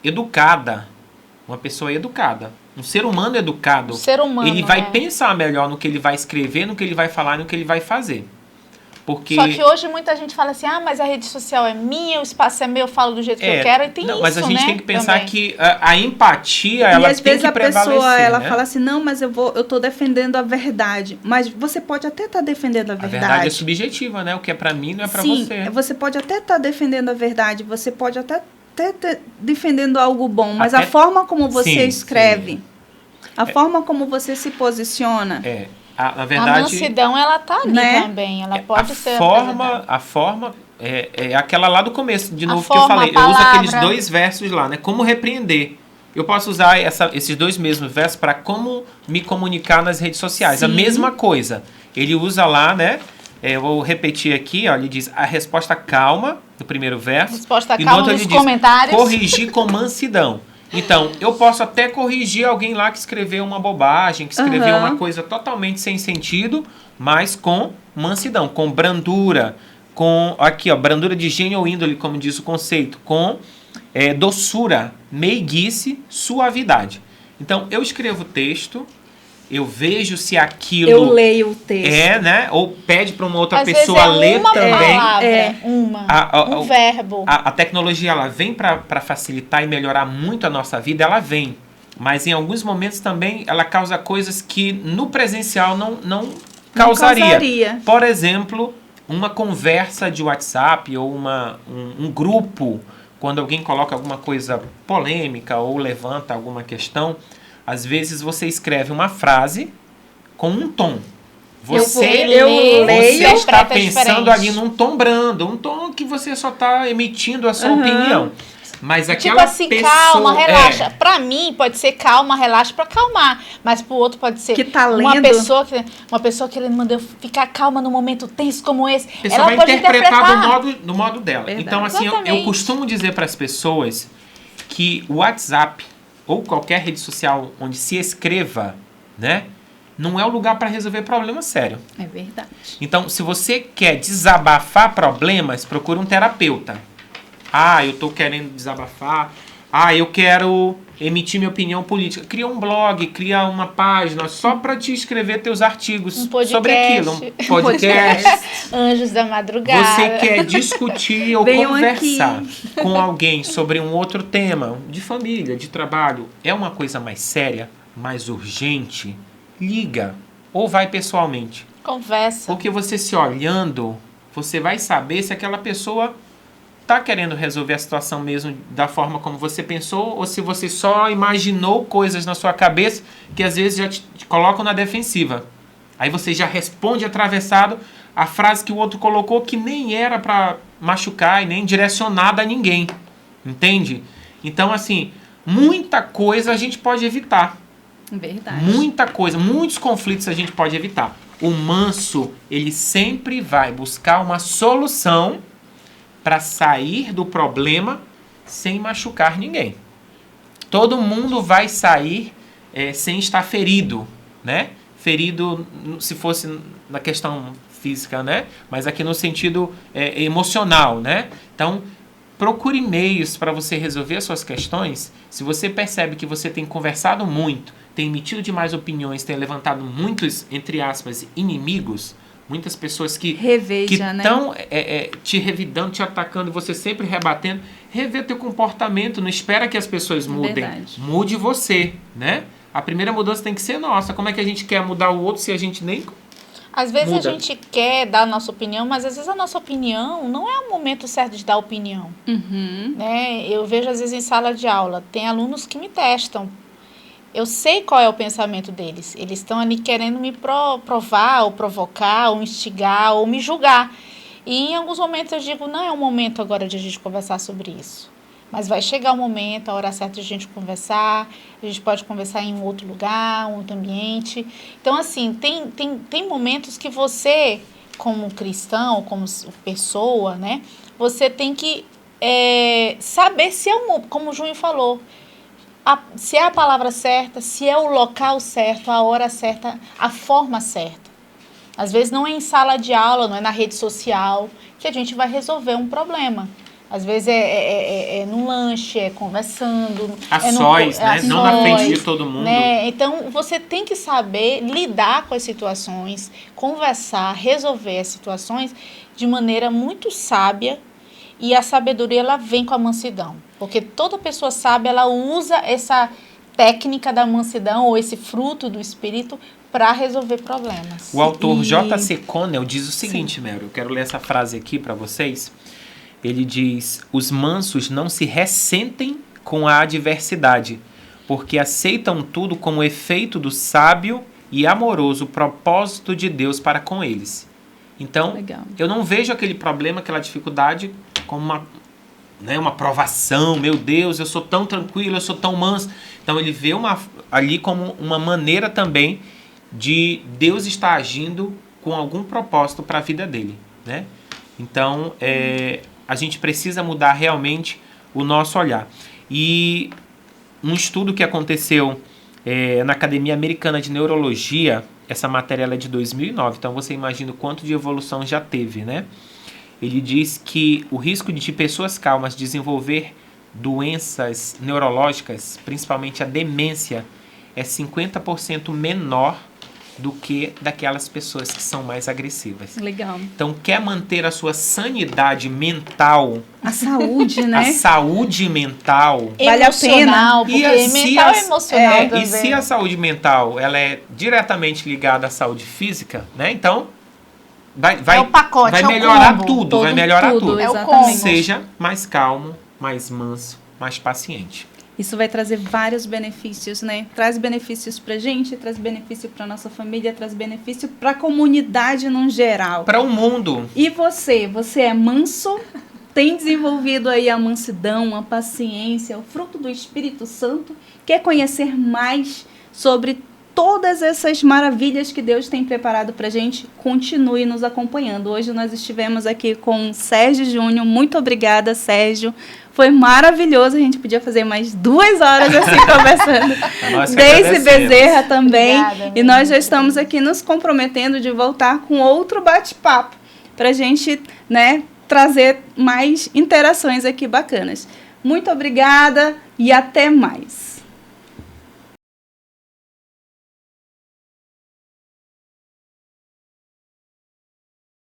Speaker 2: educada, um ser humano educado,
Speaker 3: O ser humano,
Speaker 2: ele vai
Speaker 3: né?
Speaker 2: pensar melhor no que ele vai escrever, no que ele vai falar, no que ele vai fazer. Porque
Speaker 3: Só que hoje muita gente fala assim, mas a rede social é minha, o espaço é meu, eu falo do jeito que eu quero, e tem
Speaker 2: não,
Speaker 3: isso,
Speaker 2: mas a gente
Speaker 3: né,
Speaker 2: tem que pensar
Speaker 3: também.
Speaker 2: que a empatia, ela
Speaker 1: E às
Speaker 2: tem
Speaker 1: vezes
Speaker 2: que
Speaker 1: a
Speaker 2: prevalecer,
Speaker 1: pessoa, ela
Speaker 2: né?
Speaker 1: fala assim, não, mas eu tô defendendo a verdade. Mas você pode até estar defendendo a
Speaker 2: A
Speaker 1: verdade.
Speaker 2: verdade é subjetiva, né? O que é pra mim não é pra
Speaker 1: Sim,
Speaker 2: você.
Speaker 1: você pode até estar defendendo a verdade, você pode até estar defendendo algo bom, mas
Speaker 2: Até-
Speaker 1: a forma como você
Speaker 2: Sim,
Speaker 1: escreve,
Speaker 2: sim.
Speaker 1: a forma como você se posiciona,
Speaker 2: Na
Speaker 3: A
Speaker 2: verdade,
Speaker 3: mansidão, ela tá ali
Speaker 1: Né?
Speaker 3: também, ela pode ser
Speaker 2: a forma é aquela lá do começo, de
Speaker 3: A
Speaker 2: novo,
Speaker 3: forma,
Speaker 2: que eu falei.
Speaker 3: a
Speaker 2: Eu uso aqueles
Speaker 3: palavra.
Speaker 2: 2 versos lá, né? Como repreender. Eu posso usar esses 2 mesmos versos para como me comunicar nas redes sociais. A
Speaker 1: Sim.
Speaker 2: mesma coisa. Ele usa lá, né? Eu vou repetir aqui, ó. Ele diz a resposta calma, no primeiro verso.
Speaker 3: Resposta
Speaker 2: e no
Speaker 3: calma
Speaker 2: outro
Speaker 3: nos
Speaker 2: ele diz
Speaker 3: comentários.
Speaker 2: corrigir com mansidão. Então, eu posso até corrigir alguém lá que escreveu uma bobagem, que escreveu
Speaker 1: Aham.
Speaker 2: uma coisa totalmente sem sentido, mas com mansidão, com brandura, com, aqui, ó, brandura de gênio ou índole, como diz o conceito, com doçura, meiguice, suavidade. Então, eu escrevo texto, eu vejo se aquilo
Speaker 1: eu leio o texto.
Speaker 2: né? Ou pede para uma outra
Speaker 3: Às
Speaker 2: pessoa
Speaker 3: vezes é
Speaker 2: ler
Speaker 3: uma
Speaker 2: também.
Speaker 3: palavra, um verbo.
Speaker 2: A tecnologia, ela vem para facilitar e melhorar muito a nossa vida, ela vem. Mas em alguns momentos também ela causa coisas que no presencial não causaria. Por exemplo, uma conversa de WhatsApp ou um grupo, quando alguém coloca alguma coisa polêmica ou levanta alguma questão, às vezes você escreve uma frase com um tom. Você está pensando ali num tom brando, um tom que você só está emitindo a sua opinião. Mas aquela
Speaker 3: tipo assim,
Speaker 2: pessoa,
Speaker 3: calma, relaxa. Pra mim, pode ser calma, relaxa pra acalmar. Mas pro outro pode ser
Speaker 1: que tá lendo.
Speaker 3: uma pessoa querendo mandar ficar calma num momento tenso como esse.
Speaker 2: A pessoa
Speaker 3: ela
Speaker 2: vai
Speaker 3: pode
Speaker 2: interpretar do modo dela.
Speaker 1: Verdade.
Speaker 2: Então, assim, eu costumo dizer para as pessoas que o WhatsApp ou qualquer rede social onde se escreva, né, não é o lugar para resolver problema sério.
Speaker 1: É verdade.
Speaker 2: Então, se você quer desabafar problemas, procure um terapeuta. Eu tô querendo desabafar. Eu quero emitir minha opinião política. Cria um blog, cria uma página só para te escrever teus artigos sobre aquilo. Um podcast.
Speaker 3: Anjos da madrugada.
Speaker 2: Você quer discutir ou
Speaker 1: Venham
Speaker 2: conversar
Speaker 1: aqui.
Speaker 2: com alguém sobre um outro tema, de família, de trabalho, é uma coisa mais séria, mais urgente, liga ou vai pessoalmente.
Speaker 3: Conversa.
Speaker 2: Porque você se olhando, você vai saber se aquela pessoa está querendo resolver a situação mesmo da forma como você pensou ou se você só imaginou coisas na sua cabeça que às vezes já te colocam na defensiva. Aí você já responde atravessado a frase que o outro colocou que nem era para machucar e nem direcionada a ninguém. Entende? Então, assim, muita coisa a gente pode evitar.
Speaker 1: Verdade.
Speaker 2: Muita coisa, muitos conflitos a gente pode evitar. O manso, ele sempre vai buscar uma solução para sair do problema sem machucar ninguém. Todo mundo vai sair sem estar ferido, né? Ferido, se fosse na questão física, né? Mas aqui no sentido emocional, né? Então, procure meios para você resolver as suas questões. Se você percebe que você tem conversado muito, tem emitido demais opiniões, tem levantado muitos, entre aspas, inimigos, muitas pessoas que estão te revidando, te atacando, e você sempre rebatendo, rever teu comportamento, não espera que as pessoas mudem.
Speaker 1: Verdade.
Speaker 2: Mude você, né? A primeira mudança tem que ser nossa. Como é que a gente quer mudar o outro se a gente nem
Speaker 3: Às vezes
Speaker 2: muda?
Speaker 3: A gente quer dar a nossa opinião, mas às vezes a nossa opinião não é o momento certo de dar opinião.
Speaker 1: Uhum.
Speaker 3: Né? Eu vejo às vezes em sala de aula, tem alunos que me testam. Eu sei qual é o pensamento deles. Eles estão ali querendo me provar, ou provocar, ou instigar, ou me julgar. E em alguns momentos eu digo, não é o momento agora de a gente conversar sobre isso. Mas vai chegar o momento, a hora certa de a gente conversar. A gente pode conversar em um outro lugar, um outro ambiente. Então, assim, tem momentos que você, como cristão, como pessoa, né? Você tem que saber se é como o Junho falou. se é a palavra certa, se é o local certo, a hora certa, a forma certa. Às vezes não é em sala de aula, não é na rede social que a gente vai resolver um problema. Às vezes é no lanche, é conversando.
Speaker 2: A sós, né? Não na frente de todo mundo.
Speaker 3: Né? Então, você tem que saber lidar com as situações, conversar, resolver as situações de maneira muito sábia. E a sabedoria, ela vem com a mansidão. Porque toda pessoa sábia, ela usa essa técnica da mansidão ou esse fruto do Espírito para resolver problemas.
Speaker 2: O autor J.C. Connell diz o seguinte, Mero, eu quero ler essa frase aqui para vocês. Ele diz: os mansos não se ressentem com a adversidade, porque aceitam tudo como efeito do sábio e amoroso propósito de Deus para com eles. Então,
Speaker 1: Legal.
Speaker 2: Eu não vejo aquele problema, aquela dificuldade como uma provação. Meu Deus, eu sou tão tranquilo, eu sou tão manso. Então, ele vê ali como uma maneira também de Deus estar agindo com algum propósito para a vida dele, né? Então, a gente precisa mudar realmente o nosso olhar. E um estudo que aconteceu na Academia Americana de Neurologia, essa matéria ela é de 2009, então você imagina o quanto de evolução já teve, né? Ele diz que o risco de pessoas calmas desenvolver doenças neurológicas, principalmente a demência, é 50% menor do que daquelas pessoas que são mais agressivas.
Speaker 1: Legal.
Speaker 2: Então, quer manter a sua sanidade mental,
Speaker 1: A saúde, né?
Speaker 2: a saúde mental,
Speaker 1: Vale a
Speaker 3: Emocional, porque mental é emocional também.
Speaker 2: e se a saúde mental ela é diretamente ligada à saúde física, né? Então, vai
Speaker 3: é o pacote,
Speaker 2: vai
Speaker 3: é o
Speaker 2: melhorar
Speaker 3: combo.
Speaker 2: tudo, vai melhorar tudo.
Speaker 3: É o
Speaker 1: exatamente.
Speaker 3: combo.
Speaker 2: Seja mais calmo, mais manso, mais paciente.
Speaker 1: Isso vai trazer vários benefícios, né? Traz benefícios pra gente, traz benefício pra nossa família, traz benefício pra comunidade no geral.
Speaker 2: Para o mundo.
Speaker 1: E você é manso? Tem desenvolvido aí a mansidão, a paciência, o fruto do Espírito Santo? Quer conhecer mais sobre todas essas maravilhas que Deus tem preparado pra gente? Continue nos acompanhando. Hoje nós estivemos aqui com Sérgio Júnior. Muito obrigada, Sérgio. Foi maravilhoso, a gente podia fazer mais 2 horas assim conversando. Deise Bezerra também.
Speaker 3: Obrigada,
Speaker 1: e nós já estamos aqui nos comprometendo de voltar com outro bate-papo para a gente, né, trazer mais interações aqui bacanas. Muito obrigada e até mais.